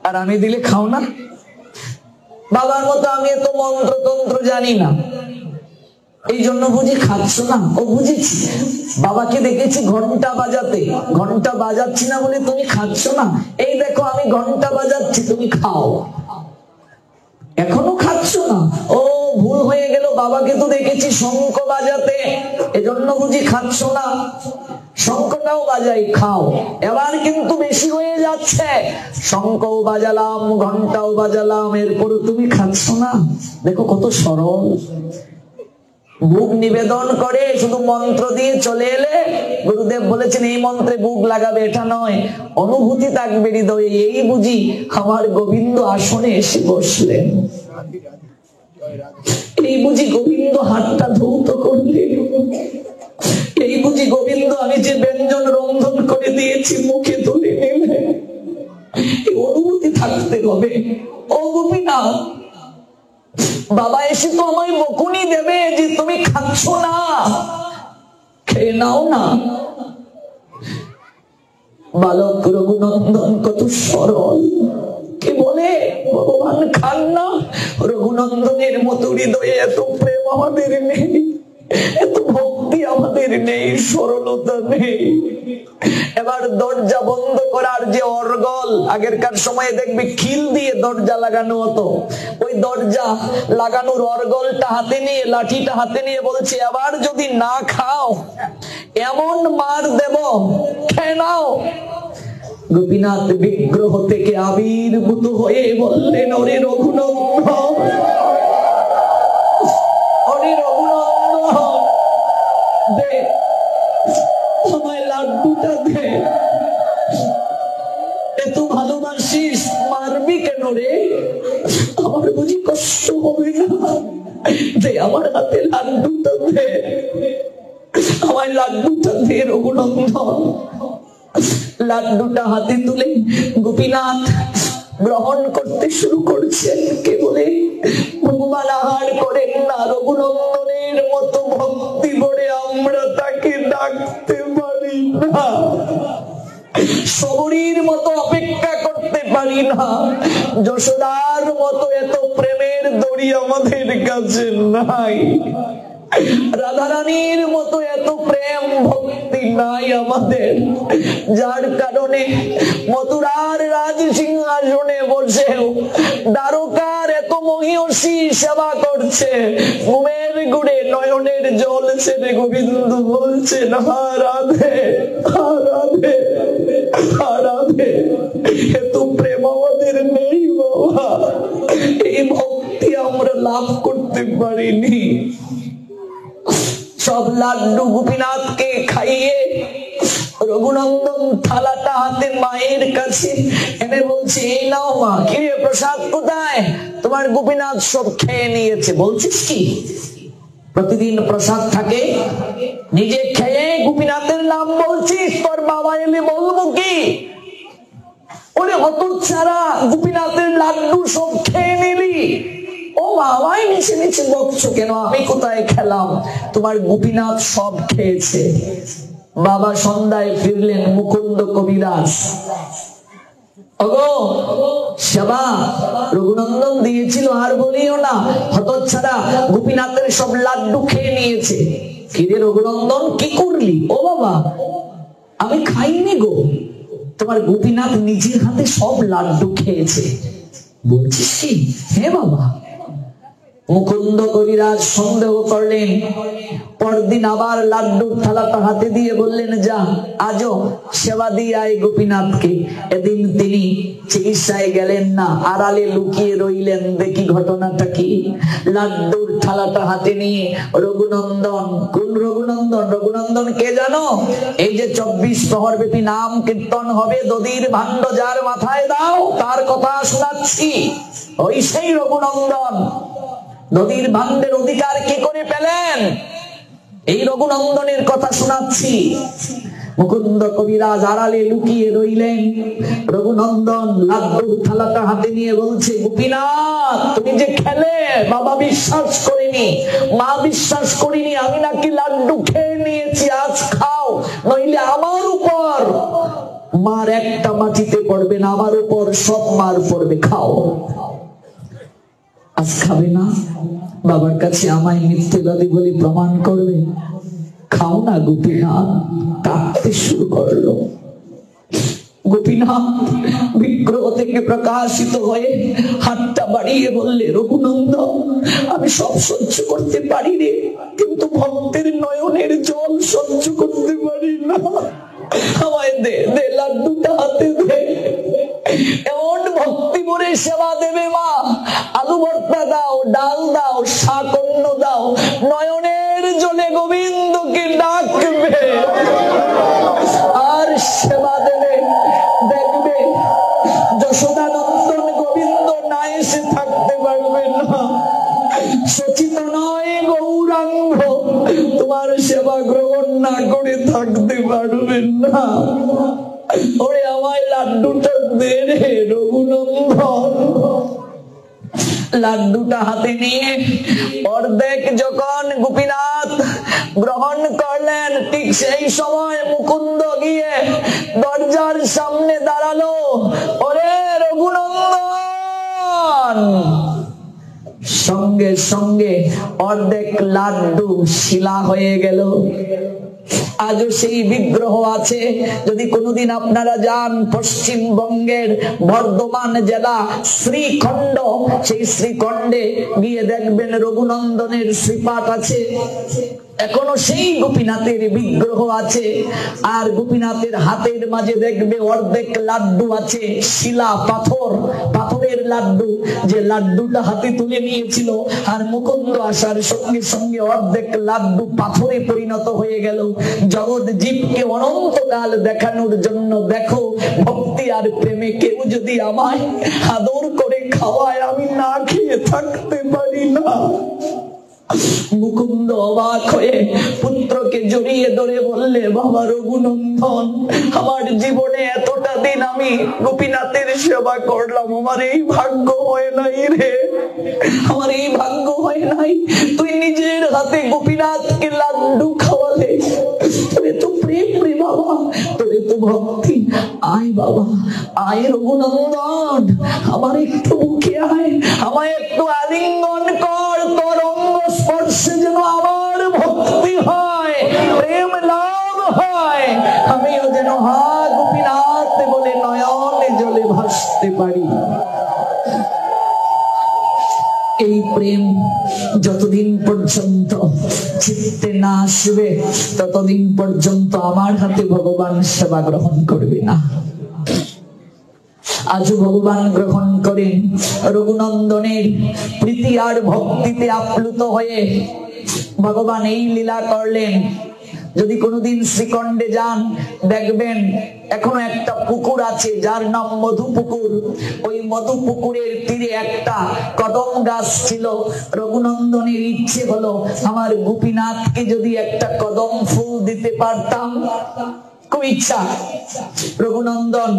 আর আমি দিলে খাও না? বাবার মতো আমি এত মন্ত্র তন্ত্র জানি না, এই জন্য বুঝি খাচ্ছ না? ও বুঝেছি, বাবাকে দেখেছি ঘন্টা বাজাতে, ঘন্টা বাজাচ্ছি না বলে তুমি খাচ্ছ না। এই দেখো আমি ঘন্টা বাজাচ্ছি, তুমি খাও, এখনো খাচ্ছ না? ও ভুল হয়ে গেল, বাবাকে তো দেখেছি শঙ্খ বাজাতে, এজন্য বুঝি খাচ্ছ না। শঙ্খটাও বাজাই, খাও। এবার কিন্তু বেশি হয়ে যাচ্ছে, শঙ্খও বাজালাম, ঘন্টাও বাজালাম, এরপরও তুমি খাচ্ছ না। দেখো কত সরল। ভোগ নিবেদন করে শুধু মন্ত্র দিয়ে চলে এলে, গুরুদেব বলেছেন এই মন্ত্রে ভোগ লাগাবে, এটা নয়। অনুভূতি থাকবে হৃদয়ে, এই বুঝি আমার গোবিন্দ আসনে এসে বসলেন, এই বুঝি গোবিন্দ হাতটা ধৌত করলেন, এই বুঝি গোবিন্দ আমি যে ব্যঞ্জন রন্ধন করে দিয়েছি মুখে তুলে নিলেন। এই অনুভূতি থাকতে হবে। ও গোপীনাথ, বাবা এসে তো আমায় বকুনি দেবে যে তুমি খাচ্ছ না, খেয়ে নাও না। বালক রঘুনন্দন কত সরল। কে বলে ভগবান খান না? রঘুনন্দনের মতো হৃদয়ে এত প্রেম আমাদের নেই, এত ভক্তি আমাদের নেই, সরলতা নেই। এবার দরজা বন্ধ করার যে অর্গল, আগেরকার সময়ে দেখবি খিল দিয়ে দরজা লাগানো হতো, ওই দরজা লাগানোর অর্গলটা হাতে নিয়ে, লাঠিটা হাতে নিয়ে বলছে, এবার যদি না খাও এমন মার দেব, খেয়ে নাও। গোপীনাথ বিগ্রহ থেকে আবির্ভূত হয়ে বললেন, ওরে রঘুনন্দন, ওরে রঘুনন্দন, দে আমায় লাড্ডুটা দে। এত ভালোবাসিস, মারবি কেন রে? আমার বুঝি কষ্ট হবে না? দে আমার হাতে লাড্ডুটা দে, আমায় লাড্ডুটা দে রঘুনন্দন। লাড্ডুটা হাতে তুলে গোপীনাথ গ্রহণ করতে শুরু করছেন। কে বলে ভগবান আহার করেন না, রঘুনন্দনের মতো ভক্তি করে আমরা তাকে ডাকতে পারি না, শবরীর মতো অপেক্ষা করতে পারি না, যশোদার মতো এত প্রেমের দড়ি আমাদের কাছে নাই, রাধারানীর মতো এত প্রেম ভক্তি নাই আমাদের, যার কারণে মথুরার রাজ সিংহাসনে বসেও দ্বারকার এত মহিষী সেবা করছে, ঘুমের গুড়ে নয়নের জল ছেড়ে গোবিন্দ বলছে, হা রাধে, হা রাধে, হা রাধে। এত প্রেম আমাদের নেই বাবা, এই ভক্তি আমরা লাভ করতে পারিনি। সব লাড্ডু গোপীনাথকে খাইয়ে রঘুনন্দন থালাটা হাতে মায়ের কাছে এনে বলছে, এই নাও মা। কি রে প্রসাদ কোথায়? তোমার গোপীনাথ সব খেয়ে নিয়েছে। বলছিস কি? প্রতিদিন প্রসাদ থাকে, নিজে খেয়ে গোপীনাথের নাম বলছিস, তোর বাবা এলে বলবো কি? ওরে হতচ্ছাড়া, গোপীনাথের লাড্ডু সব খেয়ে নিলি। ও বাবাই নিচে নিচে বকছো কেন? আমি কোথায় খেলাম? তোমার গোপীনাথ সব খেয়েছে। বাবা সন্ধ্যায় ফিরলেন, মুকুন্দ কবিরাজ, ওগো সেবা রঘুনন্দন দিয়েছিল আর বলিও না, হতচ্ছাড়া গোপীনাথের সব লাড্ডু খেয়ে নিয়েছে। কিরে রঘুনন্দন, কি করলি? ও বাবা আমি খাইনি গো, তোমার গোপীনাথ নিজের হাতে সব লাড্ডু খেয়েছে। বলছিস কি? হ্যাঁ বাবা। মুকুন্দ কবিরাজ সন্দেহ করলেন, পরদিন আবার লাড্ডুর থালাটা হাতে দিয়ে বললেন, যা আজও সেবা দিয়ে আয় গোপীনাথকে। এদিন তিনি চিকিৎসায় গেলেন না, আড়ালে লুকিয়ে রইলেন, দেখি ঘটনাটা কি। লাড্ডুর থালাটা হাতে নিয়ে রঘুনন্দন, কোন রঘুনন্দন? রঘুনন্দন কে জানো? এই যে 24 প্রহর ব্যাপী নাম কীর্তন হবে, দধির ভাণ্ড যার মাথায় দাও, তার কথা শোনাচ্ছি, ওই সেই রঘুনন্দন। নদীর ভাণ্ডের অধিকার কি করে পেলেন? এই রঘুনন্দনের কথা শোনাচ্ছি। মুকুন্দ কবিরাজ আড়ালে লুকিয়ে রইলেন। রঘুনন্দন লাড্ডুর থালাটা হাতে নিয়ে বলছে, গোপীনাথ তুমি যে খেলে, বাবা বিশ্বাস করিনি, মা বিশ্বাস করিনি, আমি নাকি লাড্ডু খেয়ে নিয়েছি, আজ খাও, নইলে আমার উপর মার একটা মাটিতে পড়বে না, আমার উপর সব মার পড়বে, খাও। আজ খাবে না? বাবার কাছে আমায় মিথ্যেবাদী বলে প্রমাণ করবে? খাও না। গোপীনাথ কাঁদতে শুরু করলো। গোপীনাথ বিগ্রহ থেকে প্রকাশিত হয়ে হাতটা বাড়িয়ে বললে, রঘুনন্দন আমি সব সহ্য করতে পারি রে, কিন্তু ভক্তের নয়নের জল সহ্য করতে পারি না, আমায় দে, দে লাড্ডুটা হাতে দে। এমন ভক্তি করে সেবা দেবে মা, আলু ভর্তা দাও, ডাল দাও, শাক অন্য দাও, নয়নের জলে গোবিন্দকে ডাকবে আর সেবা দেবে। দেখবে যশোদানন্দন গোবিন্দ না এসে থাকতে পারবে না, সচিত নয় গৌরাঙ্গ তোমার সেবা গ্রহণ না করে থাকতে পারবেন না। ওরে আমায় লাড্ডুটা দে রে রঘুনন্দন। লাড্ডুটা হাতে নিয়ে অর্ধেক যখন গোপীনাথ গ্রহণ করলেন, ঠিক সেই সময় মুকুন্দ গিয়ে দরজার সামনে দাঁড়ালো। ওরে রঘুনন্দন সঙ্গে সঙ্গে অর্ধেক লাড্ডু শিলা হয়ে গেল। আজও সেই বিগ্রহ আছে। যদি কোনোদিন আপনারা যান পশ্চিমবঙ্গের বর্ধমান জেলা শ্রীখণ্ড, সেই শ্রীখণ্ডে গিয়ে দেখবেন রঘুনন্দনের শ্রীপাঠ আছে। এখনো সেই গোপীনাথের বিগ্রহ আছে। আর গোপীনাথের হাতের মাঝে দেখবে অর্ধেক লাড্ডু আছে, শিলা, পাথরের লাড্ডু। যে লাড্ডুটা হাতে তুলে নিয়েছিল আর মুকুন্দ আসার সঙ্গে সঙ্গে অর্ধেক লাড্ডু পাথরে পরিণত হয়ে গেল। জগৎ জীবকে অনন্তকাল দেখানোর জন্য, দেখো ভক্তি আর প্রেমে কেউ যদি আমায় আদর করে খাওয়ায়, আমি না খেয়ে থাকতে পারি না। মুকুন্দ অবাক হয়ে পুত্রকে জড়িয়ে ধরে বললে, বাবা রঘুনন্দন, আমার জীবনে এতটা দিন আমি গোপীনাথের সেবা করলাম, আমার এই ভাগ্য হয় নাই রে, আমার এই ভাগ্য হয় নাই। তুই নিজের হাতে গোপীনাথকে লাড্ডু খাওয়ালে, তোরে তো প্রেম রে বাবা, তোরে তো ভক্তি। আয় বাবা, আয় রঘুনন্দন, আমার একটু মুখে আয়, আমায় একটু আলিঙ্গন কর, তোর অঙ্গ স্পর্শে যেন আমার ভক্তি হয়, প্রেম লাভ হয়, আমিও যেন হা গোপীনাথ বলে নয়নে জলে ভাসতে পারি। এই প্রেম যতদিন পর্যন্ত চিত্তে না আসবে, ততদিন পর্যন্ত আমার হাতে ভগবান সেবা গ্রহণ করবে না। আজও ভগবান গ্রহণ করেন। রঘুনন্দনের প্রীতি আর ভক্তিতে আপ্লুত হয়ে ভগবান এই লীলা করলেন। যদি কোনোদিন শ্রীখণ্ডে যান, দেখবেন এখনো একটা পুকুর আছে যার নাম মধু পুকুর। ওই মধু পুকুরের তীরে একটা কদম গাছ ছিল। রঘুনন্দনের ইচ্ছে হলো, আমার গোপীনাথকে যদি একটা কদম ফুল দিতে পারতাম, খুব ইচ্ছা। রঘুনন্দন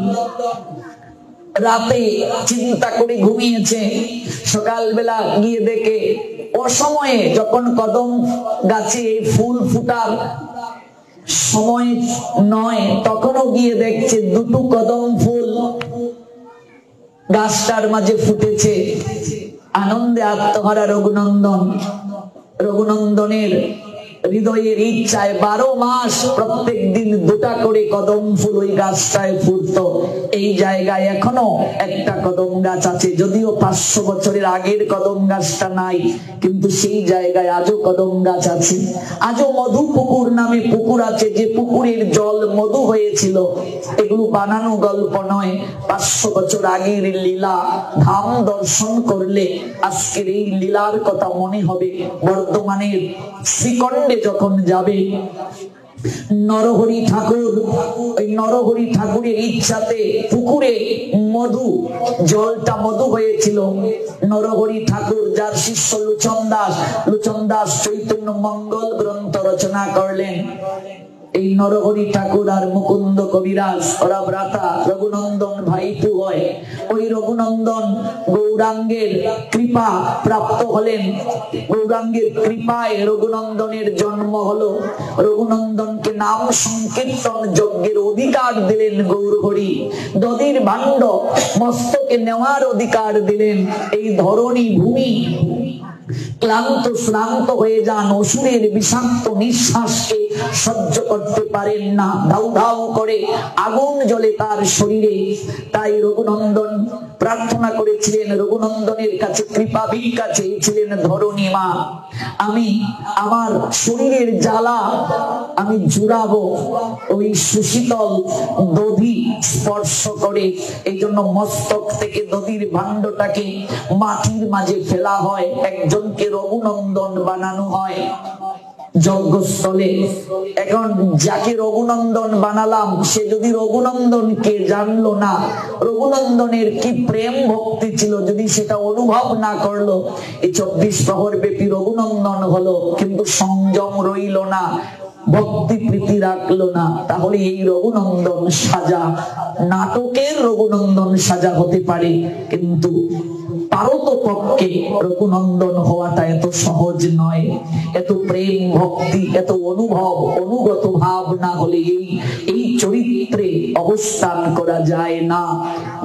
রাতে চিন্তা করে ঘুমিয়েছে, সকালবেলা গিয়ে দেখে অসময়ে, যখন কদম গাছে ফুল ফুটার সময় নয়, তখনও গিয়ে দেখছে দুটো কদম ফুল গাছটার মাঝে ফুটেছে। আনন্দে আত্মহারা রঘুনন্দনের হৃদয়ের ইচ্ছায় 12 মাস প্রত্যেক দিন দুটা করে কদম ফুল ওই গাছটায় ফুটত। এই জায়গায় এখনো একটা কদম গাছ আছে, যদিও 500 বছরের আগের কদম গাছটা নাই, কিন্তু সেই জায়গায় আজও কদম গাছ আছে। আজও মধু পুকুর নামে পুকুর আছে, যে পুকুরের জল মধু হয়েছিল। এগুলো বানানো গল্প নয়, 500 বছর আগের লীলা। ধাম দর্শন করলে আজকের এই লীলার কথা মনে হবে। বর্ধমানের শ্রীখণ্ডে যখন যাবে, নরহরি ঠাকুর, ওই নরহরি ঠাকুরের ইচ্ছাতে পুকুরে জলটা মধু হয়েছিল। নরহরি ঠাকুর, যার শিষ্য লোচন দাস চৈতন্য মঙ্গল গ্রন্থ রচনা করলেন। এই নরহরি ঠাকুর আর মুকুন্দ কবিরাজ, ওরা ভ্রাতা, রঘুনন্দন ভাইপু হয়। ওই রঘুনন্দন গৌরাঙ্গের কৃপা প্রাপ্ত হলেন। গৌরাঙ্গের কৃপায় রঘুনন্দনের জন্ম হলো। রঘুনন্দনকে নাম সংকীর্তন যজ্ঞের অধিকার দিলেন গৌরহরি। দধির ভাণ্ড মস্তকে নেওয়ার অধিকার দিলেন। এই ধরণী ভূমি ক্লান্ত শ্রান্ত হয়ে যান, অসুরের বিষাক্ত নিঃশ্বাসকে সহ্য করতে পারেন না, ধাউ ধাউ করে আগুন জ্বলে তার শরীরে। তাই রঘুনন্দন প্রার্থনা করেছিলেন, রঘুনন্দনের কাছে কৃপা ভিক্ষা চেয়েছিলেন, ধরণী মা, আমি আমার শরীরের জ্বালা আমি জুড়াবো ওই সুশীতল দধি স্পর্শ করে। এই জন্য মস্তক থেকে দধির ভাণ্ডটাকে মাটির মাঝে ফেলা হয়, একজনকে রঘুনন্দন বানানো হয় যজ্ঞস্থলে। এখন যাকে রঘুনন্দন বানালাম, সে যদি রঘুনন্দনকে জানলো না, রঘুনন্দনের কি প্রেম ভক্তি ছিল, যদি সেটা অনুভব না করলো, এই 24 প্রহর ব্যাপী রঘুনন্দন হলো কিন্তু সংযম রইল না, ভক্তি প্রীতি রাখলো না, তাহলে এই রঘুনন্দন সাজা, নাটকের রঘুনন্দন সাজা হতে পারে, কিন্তু পারতপক্ষে রঘুনন্দন হওয়াটা এত সহজ নয়। এত প্রেম ভক্তি, এত অনুভব, অনুগত ভাব না হলে এই চরিত্রে অবস্থান করা যায় না।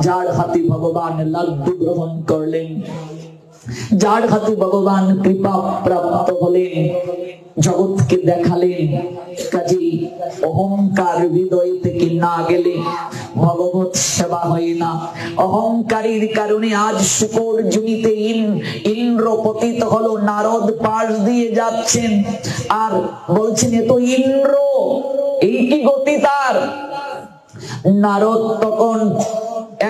যার হাতে ভগবান লাড্ডু গ্রহণ করলেন, যার হাতে ভগবান কৃপা প্রাপ্ত হলেন, জগৎকে দেখালেন। কাজেই অহংকার হৃদয় থেকে না গেলে ভগবত সেবা হয় না। অহংকারীর কারণে আজ শুকর জমিতে ইন্দ্র পতিত হলো। নারদ পাশ দিয়ে যাচ্ছেন আর বলছেন এ তো ইন্দ্র, এই কি গতি তার। নারদ তখন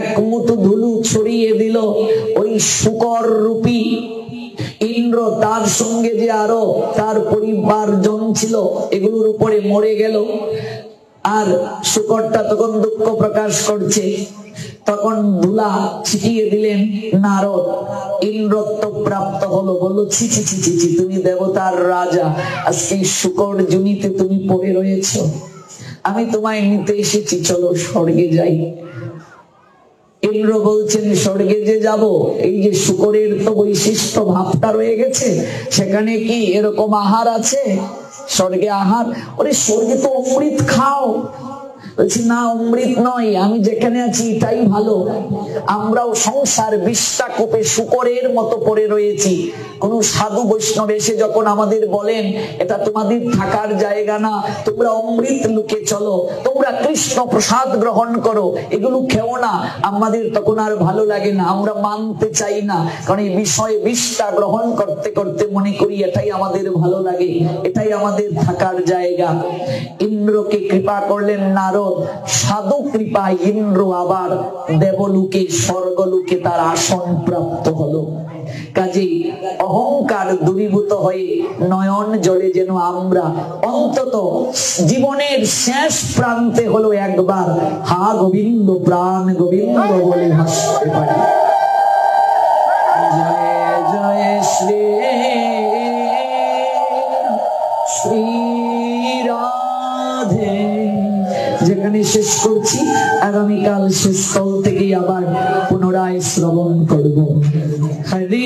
এক মুঠো ধুলো ছড়িয়ে দিল ওই শুকর রূপী ইন্দ্র, তার সঙ্গে যে আরো তার পরিবারজন ছিল এগুলোর উপরে মরে গেল। আর শুকরটা তখন দুঃখ প্রকাশ করছে, তখন ধুলা ছিটিয়ে দিলেন নারদ। ইন্দ্রত্ব প্রাপ্ত হলো, বললো ছি ছি ছি ছি ছি, তুমি দেবতার রাজা, আজকে শুকর জমিতে তুমি পড়ে রয়েছ, আমি তোমায় নিতে এসেছি, চলো স্বর্গে যাই। ইন্দ্র বলছেন স্বর্গে যে যাব, এই যে শুকরের তো বৈশিষ্ট্য ভাবটা রয়ে গেছে, সেখানে কি এরকম আহার আছে? স্বর্গে আহার? ওরে স্বর্গে তো অমৃত খাও। বলছি না, অমৃত নয়, আমি যেখানে আছি এটাই ভালো। আমরাও সংসার বিষ্ঠা কোপে শুকরের মতো পড়ে রয়েছি। কোন সাধু বৈষ্ণব এসে যখন আমাদের বলেন এটা তোমাদের থাকার জায়গা না, তোমরা অমৃত লুকে চলো, তোমরা কৃষ্ণ প্রসাদ গ্রহণ করো, এগুলো খেও না, আমাদের তখন আর ভালো লাগে না, আমরা মানতে চাই না। কারণ এই বিষয় বিষ্ঠা গ্রহণ করতে করতে মনে করি এটাই আমাদের ভালো লাগে, এটাই আমাদের থাকার জায়গা। ইন্দ্রকে কৃপা করলেন নারদ, সাধু কৃপায় ইন্দ্র আবার দেবলোকে স্বর্গলোকে তার আসন প্রাপ্ত হলো। কাজেই অহংকার দূরীভূত হয়ে নয়ন জলে যেন আমরা অন্তত জীবনের শেষ প্রান্তে হলো একবার হা গোবিন্দ প্রাণ গোবিন্দ বলে হাসতে পারি। জয় জয় শ্রী শ্রী রাধে। যেখানে শেষ করছি, আগামীকাল শেষ স্থল থেকে আবার পুনরায় শ্রবণ করব। হরে